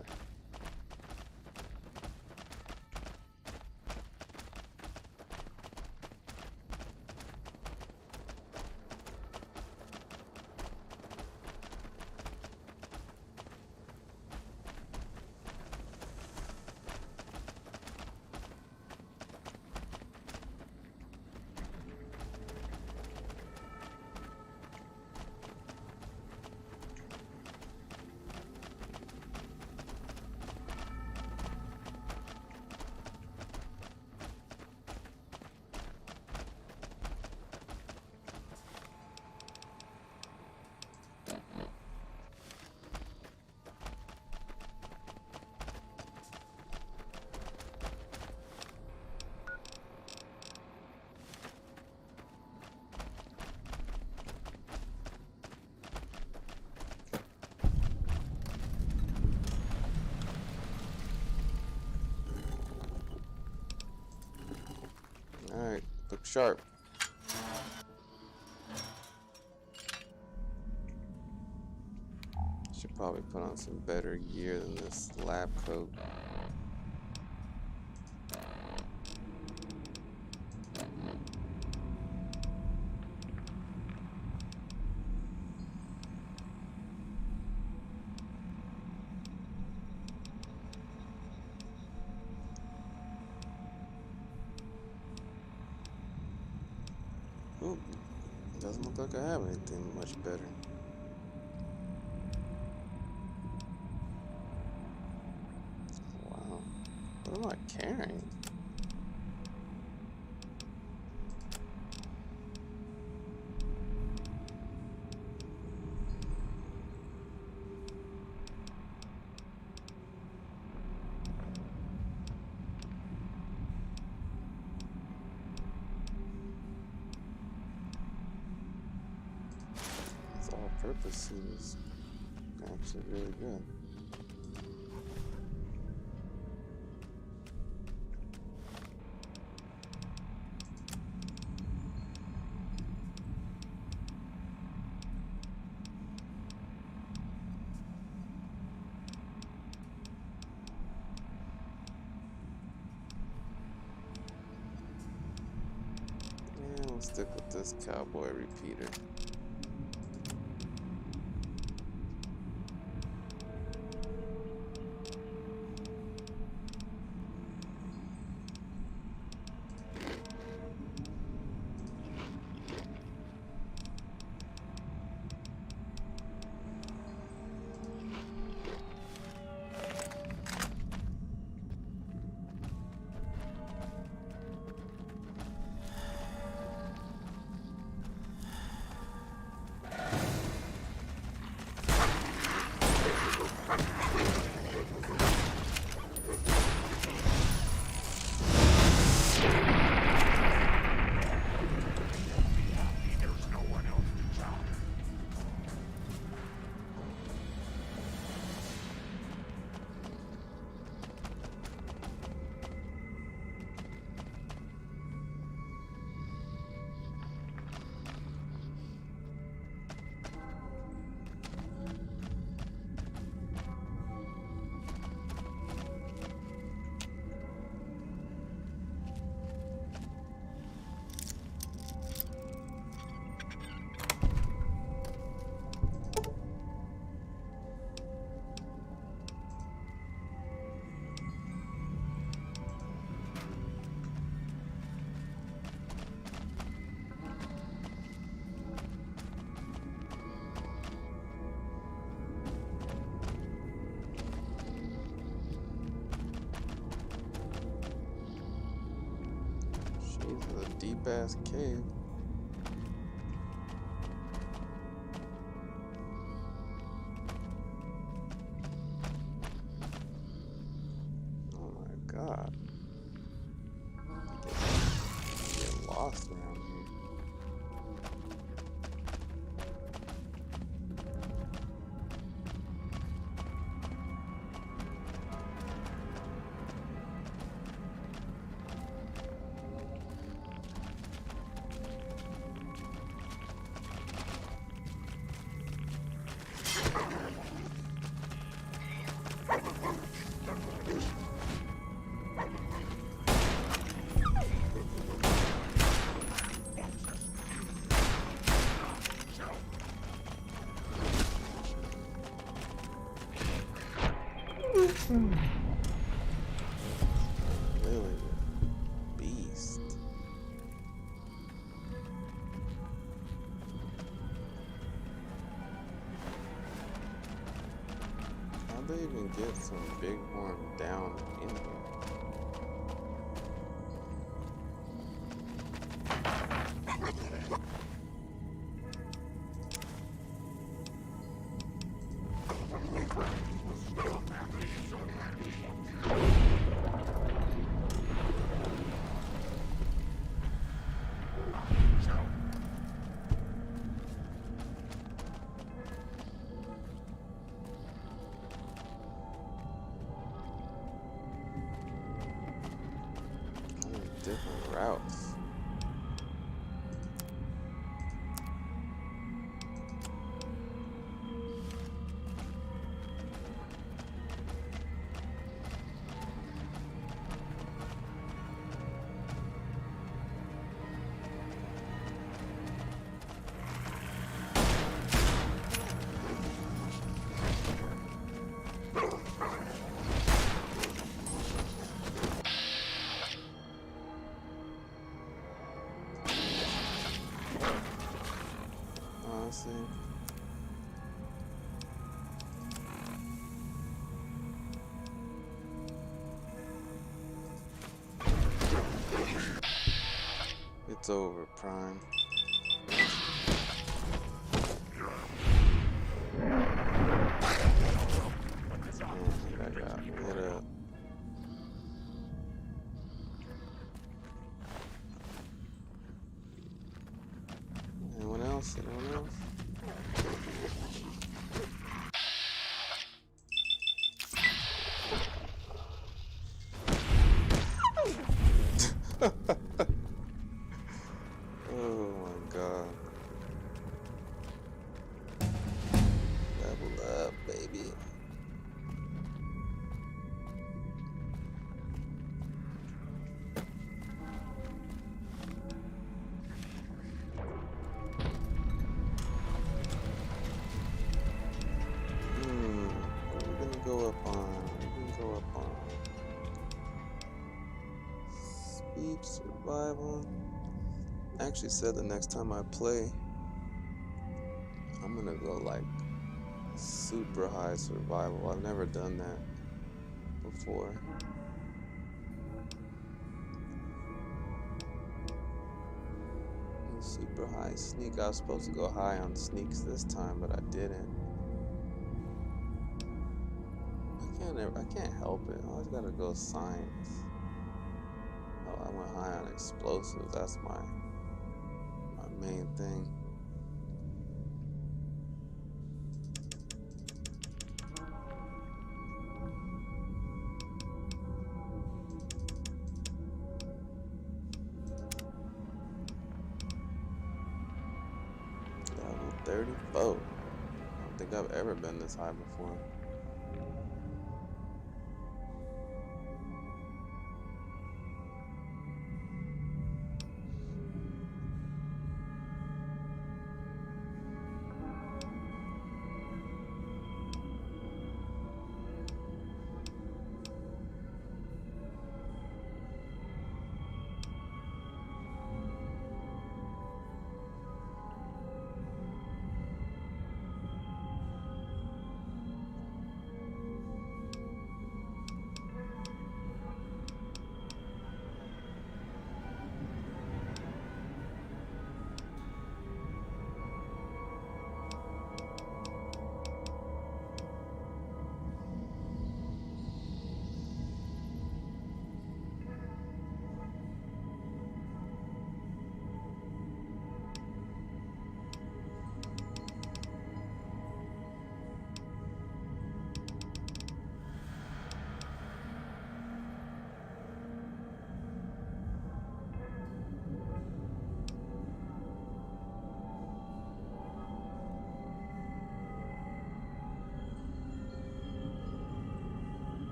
Alright, look sharp. Should probably put on some better gear than this lab coat. Ooh, doesn't look like I have anything much better. Wow, what am I carrying? Purpose seems actually really good. Yeah, we'll stick with this cowboy repeater. She's a deep ass cave. I don't know they even get some bighorn down in here? Different routes. See. It's over, Prime. I got lit up. Anyone else? Anyone else? Oh my god. Level up, baby. What are we gonna go up on? We can go up on speech, survival. I actually said the next time I play, I'm gonna go like super high survival. I've never done that before. Super high sneak. I was supposed to go high on sneaks this time, but I didn't. I can't help it. I always gotta go science. Oh, I went high on explosives. That's my main thing. Level 34. I don't think I've ever been this high before.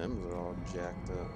limbs are all jacked up.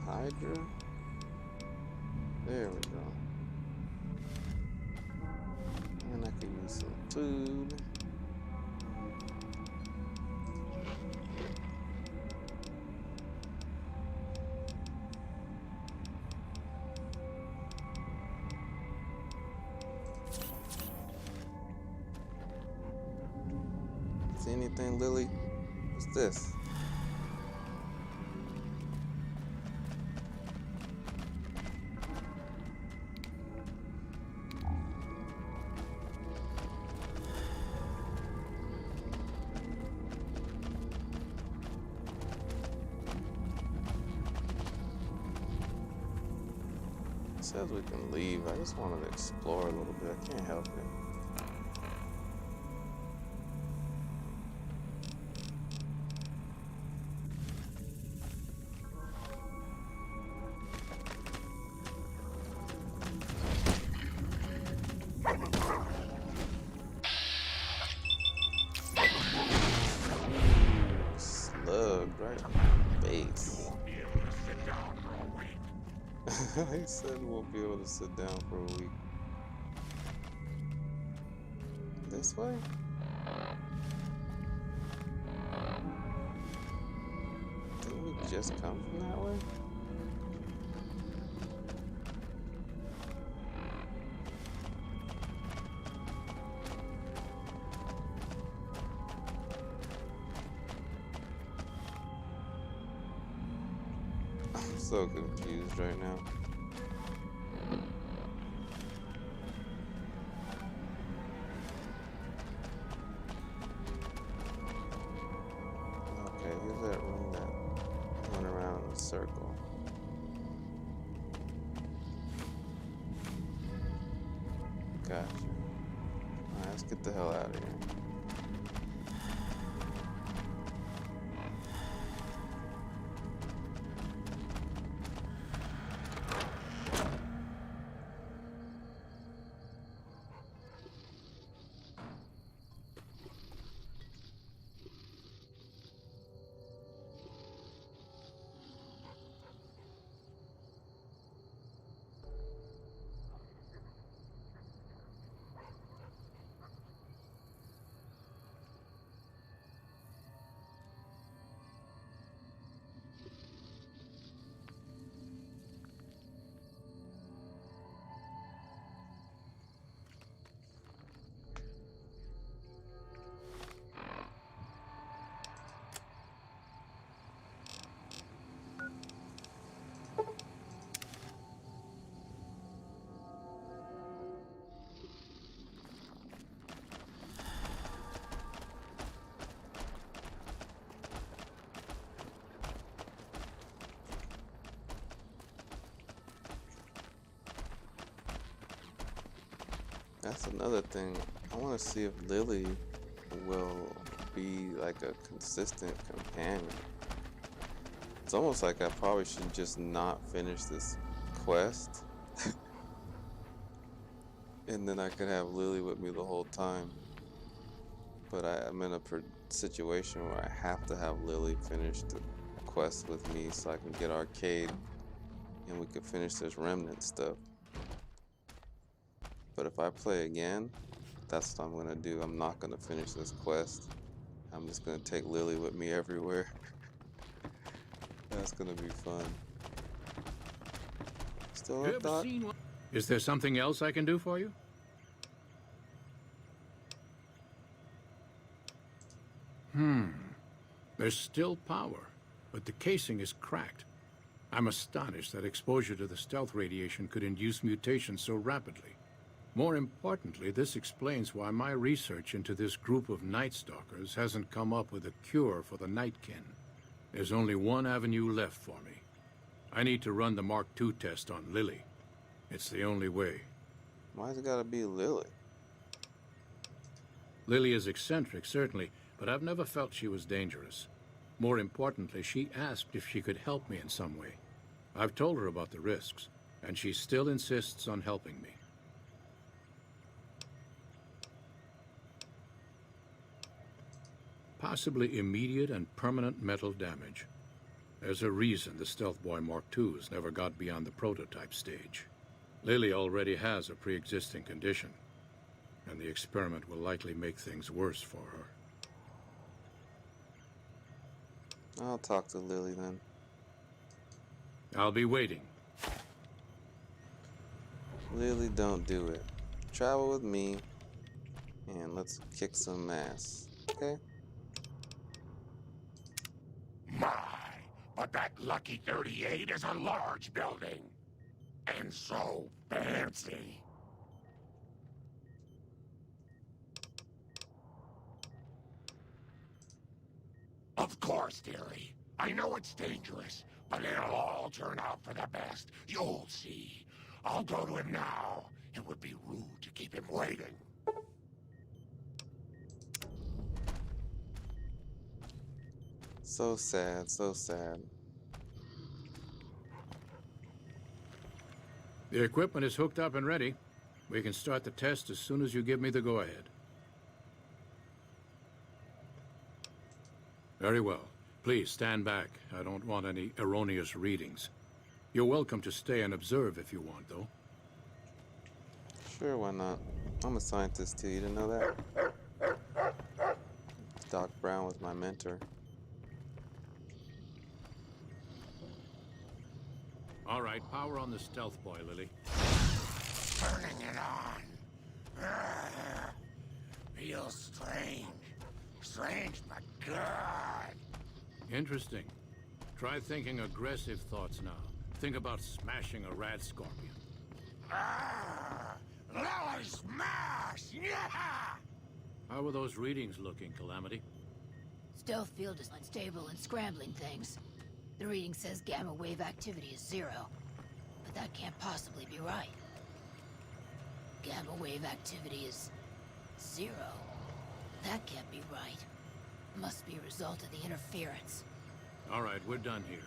Hydra. There we go. And I could use some food. See anything, Lily? What's this? It says we can leave. I just wanted to explore a little bit. I can't help it. Slug right in my face. He said we won't be able to sit down for a week. This way? Didn't we just come from that way? I'm so confused right now. Okay, here's that room that went around in a circle. Gotcha. Alright, let's get the hell out of here. That's another thing. I want to see if Lily will be like a consistent companion. It's almost like I probably should just not finish this quest. And then I could have Lily with me the whole time. But I'm in a situation where I have to have Lily finish the quest with me so I can get Arcade and we can finish this remnant stuff. But if I play again, that's what I'm gonna do. I'm not gonna finish this quest. I'm just gonna take Lily with me everywhere. That's gonna be fun. Still a thought? Is there something else I can do for you? There's still power, but the casing is cracked. I'm astonished that exposure to the stealth radiation could induce mutations so rapidly. More importantly, this explains why my research into this group of Night Stalkers hasn't come up with a cure for the Nightkin. There's only one avenue left for me. I need to run the Mark II test on Lily. It's the only way. Why's it gotta be Lily? Lily is eccentric, certainly, but I've never felt she was dangerous. More importantly, she asked if she could help me in some way. I've told her about the risks, and she still insists on helping me. Possibly immediate and permanent mental damage. There's a reason the Stealth Boy Mark IIs never got beyond the prototype stage. Lily already has a pre-existing condition, and the experiment will likely make things worse for her. I'll talk to Lily then. I'll be waiting. Lily, don't do it. Travel with me, and let's kick some ass, okay? My, but that Lucky 38 is a large building. And so fancy. Of course, dearie. I know it's dangerous, but it'll all turn out for the best. You'll see. I'll go to him now. It would be rude to keep him waiting. So sad, so sad. The equipment is hooked up and ready. We can start the test as soon as you give me the go-ahead. Very well. Please stand back. I don't want any erroneous readings. You're welcome to stay and observe if you want, though. Sure, why not? I'm a scientist too, you didn't know that? Doc Brown was my mentor. All right, power on the Stealth Boy, Lily. Turning it on. Feels strange. Strange, but good. Interesting. Try thinking aggressive thoughts now. Think about smashing a rad scorpion. Lily smash! Yeah! How are those readings looking, Calamity? Stealth field is unstable and scrambling things. The reading says gamma wave activity is 0, but that can't possibly be right. Gamma wave activity is 0. That can't be right. Must be a result of the interference. All right, we're done here.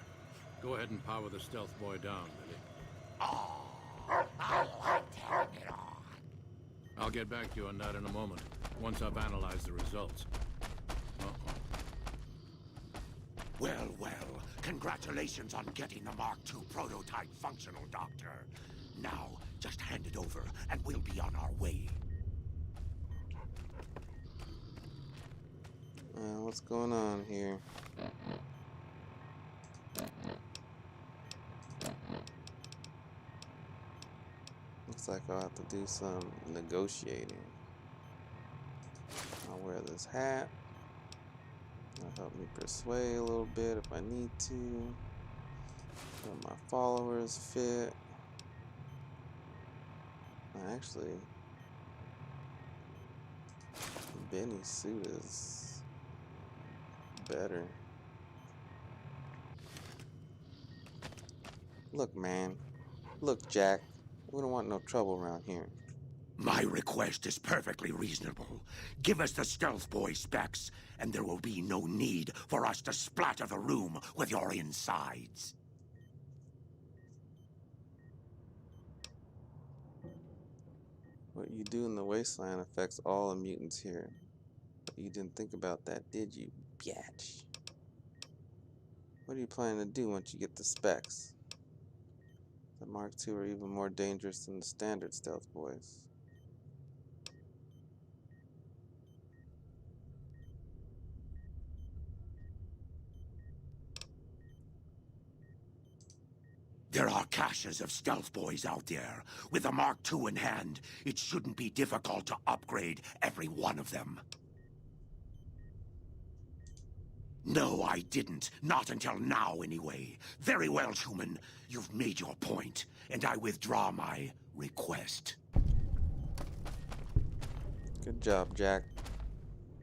Go ahead and power the Stealth Boy down, Lily. Oh, I like turning it on. I'll get back to you on that in a moment, once I've analyzed the results. Well, well, congratulations on getting the Mark II prototype functional, Doctor. Now, just hand it over, and we'll be on our way. What's going on here? Looks like I'll have to do some negotiating. I'll wear this hat. That'll help me persuade a little bit if I need to. Let my followers fit. Actually, Benny's suit is better. Look, man. Look, Jack. We don't want no trouble around here. My request is perfectly reasonable. Give us the Stealth Boy specs, and there will be no need for us to splatter the room with your insides. What you do in the wasteland affects all the mutants here. But you didn't think about that, did you, biatch? What are you planning to do once you get the specs? The Mark II are even more dangerous than the standard Stealth Boys. There are caches of Stealth Boys out there. With the Mark II in hand, it shouldn't be difficult to upgrade every one of them. No, I didn't. Not until now, anyway. Very well, human. You've made your point, and I withdraw my request. Good job, Jack.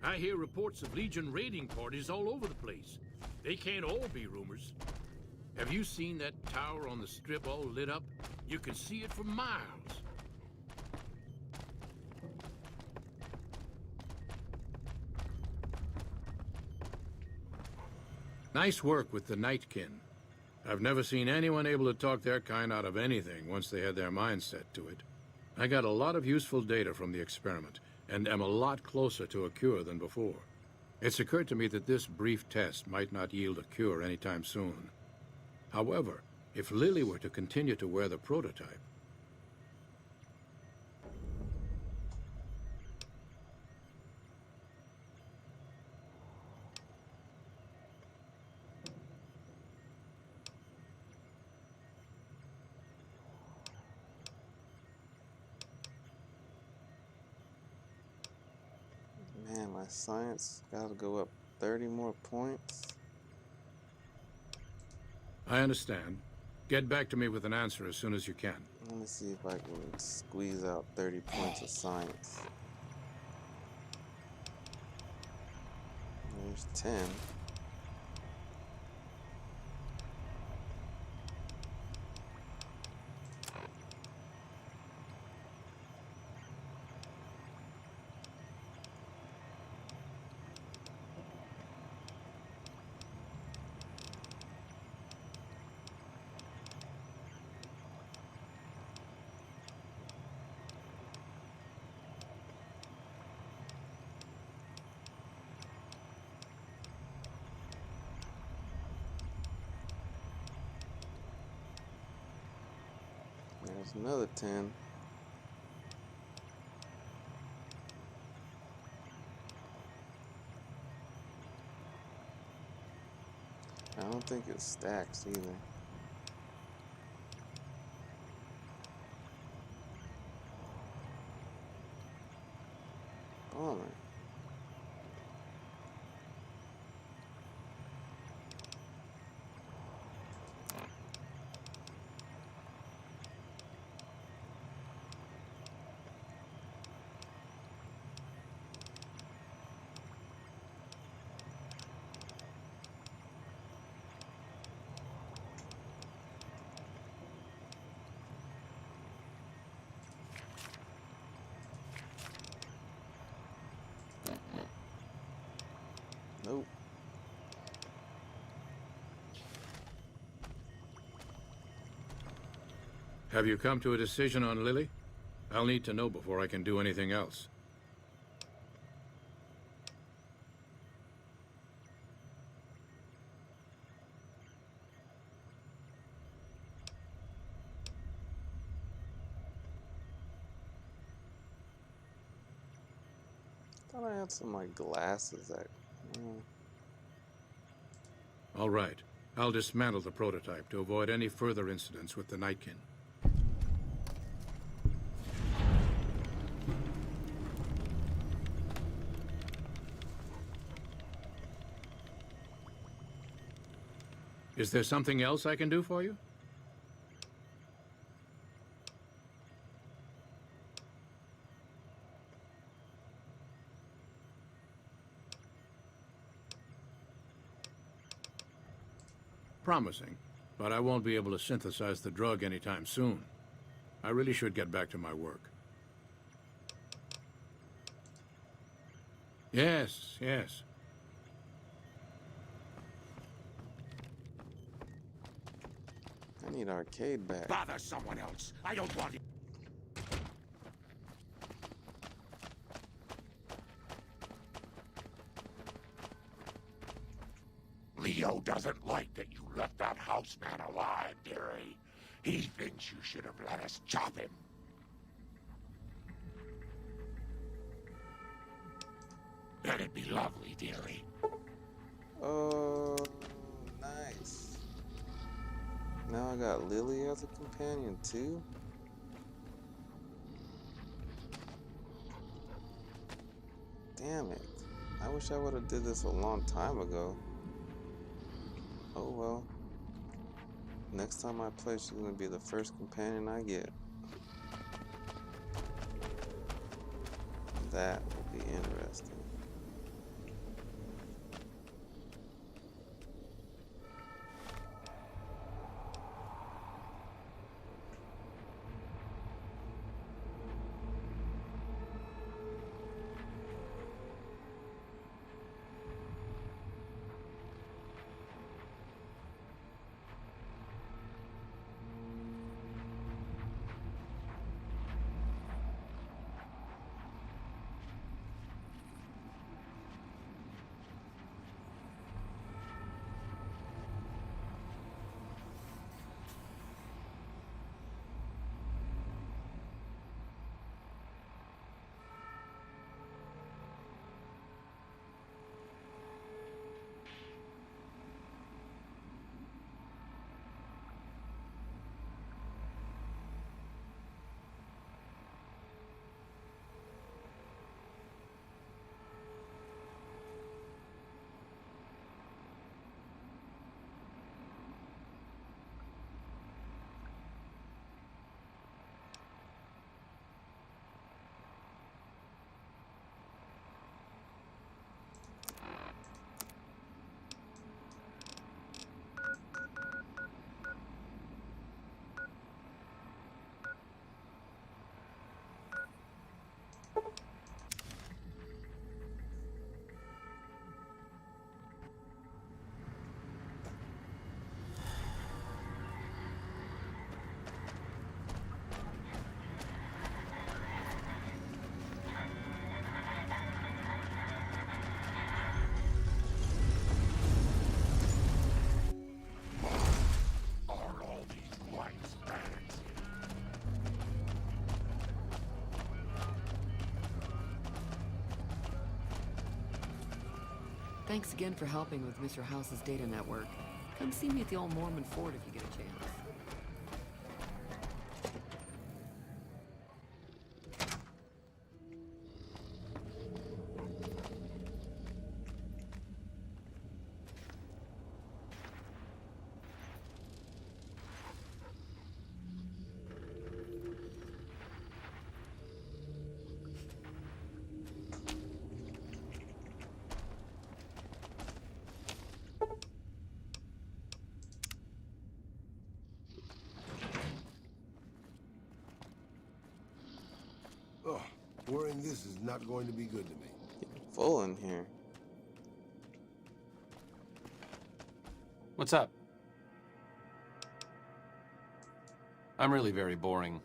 I hear reports of Legion raiding parties all over the place. They can't all be rumors. Have you seen that tower on the strip all lit up? You can see it for miles. Nice work with the Nightkin. I've never seen anyone able to talk their kind out of anything once they had their mind set to it. I got a lot of useful data from the experiment, and am a lot closer to a cure than before. It's occurred to me that this brief test might not yield a cure anytime soon. However, if Lily were to continue to wear the prototype... Man, my science gotta go up 30 more points. I understand. Get back to me with an answer as soon as you can. Let me see if I can squeeze out 30 points of science. There's 10. There's another 10. I don't think it stacks either. Bummer. Nope. Have you come to a decision on Lily? I'll need to know before I can do anything else. Thought I had some like glasses that. All right. I'll dismantle the prototype to avoid any further incidents with the Nightkin. Is there something else I can do for you? Promising, but I won't be able to synthesize the drug anytime soon. I really should get back to my work. Yes, yes. I need arcade back. Bother someone else. I don't want it. Leo doesn't like that you left that houseman alive, dearie. He thinks you should have let us chop him. That'd be lovely, dearie. Oh, nice. Now I got Lily as a companion too. Damn it. I wish I would have did this a long time ago. Oh well. Next time I play, she's gonna be the first companion I get. That will be interesting. Thanks again for helping with Mr. House's data network. Come see me at the old Mormon fort if you get a chance. Oh, worrying this is not going to be good to me. Full in here. What's up? I'm really very boring.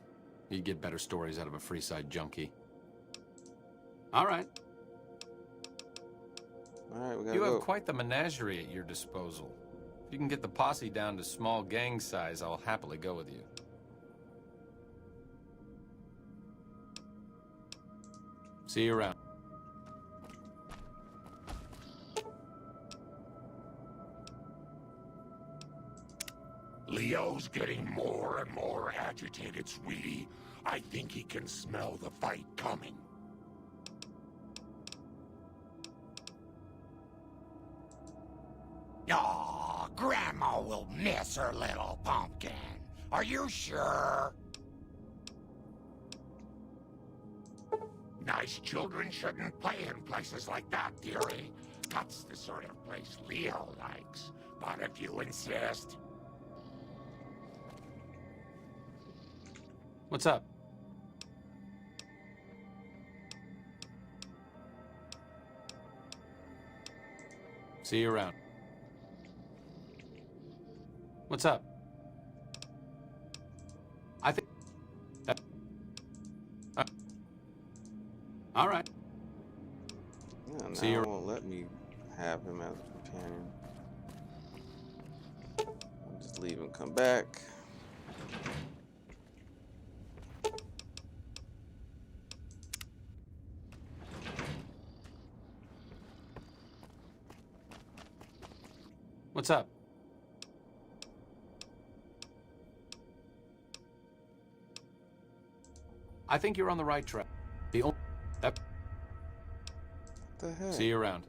You'd get better stories out of a Freeside junkie. All right. Alright, we gotta You go. have quite the menagerie at your disposal. If you can get the posse down to small gang size, I'll happily go with you. See you around. Leo's getting more and more agitated, sweetie. I think he can smell the fight coming. Aw, Grandma will miss her little pumpkin. Are you sure? Nice children shouldn't play in places like that, dearie. That's the sort of place Leo likes. But if you insist... What's up? See you around. What's up? I think... all right. Yeah, See now you. it won't let me have him as a companion. I'll just leave and come back. What's up? I think you're on the right track. The only... What the heck? See you around.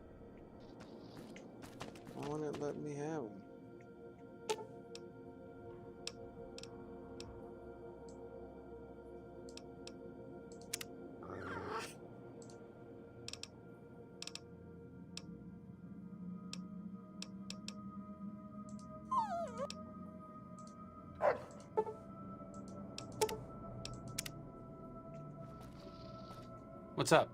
Why won't it let me have him? What's up?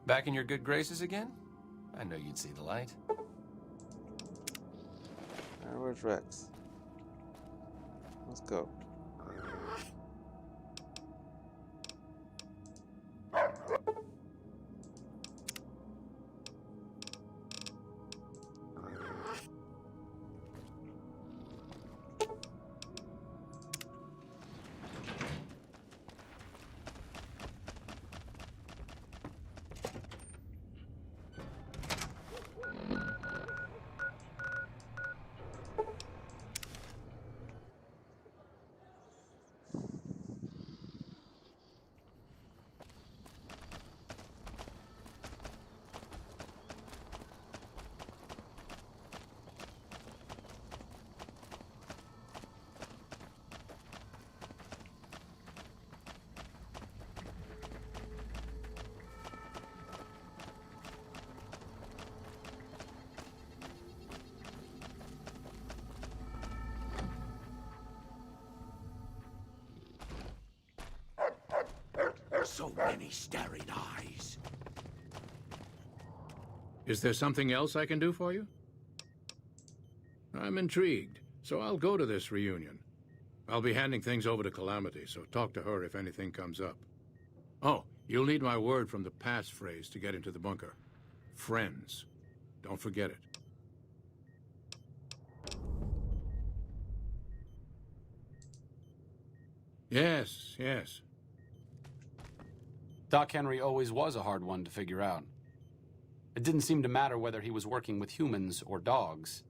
Back in your good graces again? I know you'd see the light. Alright, where's Rex? Let's go. So many staring eyes. Is there something else I can do for you? I'm intrigued, so I'll go to this reunion. I'll be handing things over to Calamity, so talk to her if anything comes up. Oh, you'll need my word from the passphrase to get into the bunker. Friends. Don't forget it. Yes, yes. Doc Henry always was a hard one to figure out. It didn't seem to matter whether he was working with humans or dogs.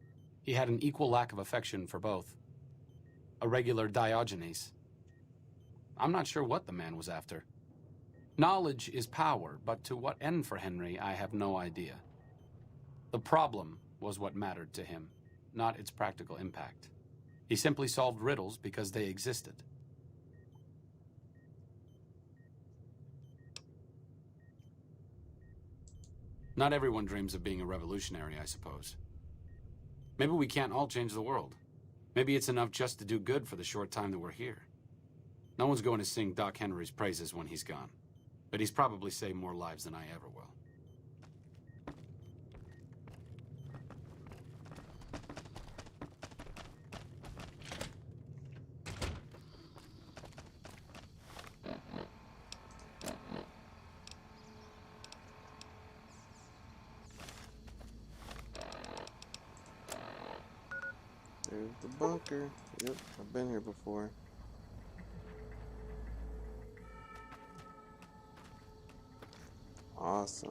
He had an equal lack of affection for both. A regular Diogenes. I'm not sure what the man was after. Knowledge is power, but to what end for Henry, I have no idea. The problem was what mattered to him, not its practical impact. He simply solved riddles because they existed. Not everyone dreams of being a revolutionary, I suppose. Maybe we can't all change the world. Maybe it's enough just to do good for the short time that we're here. No one's going to sing Doc Henry's praises when he's gone. But he's probably saved more lives than I ever will. There's the bunker. Yep, I've been here before. Awesome.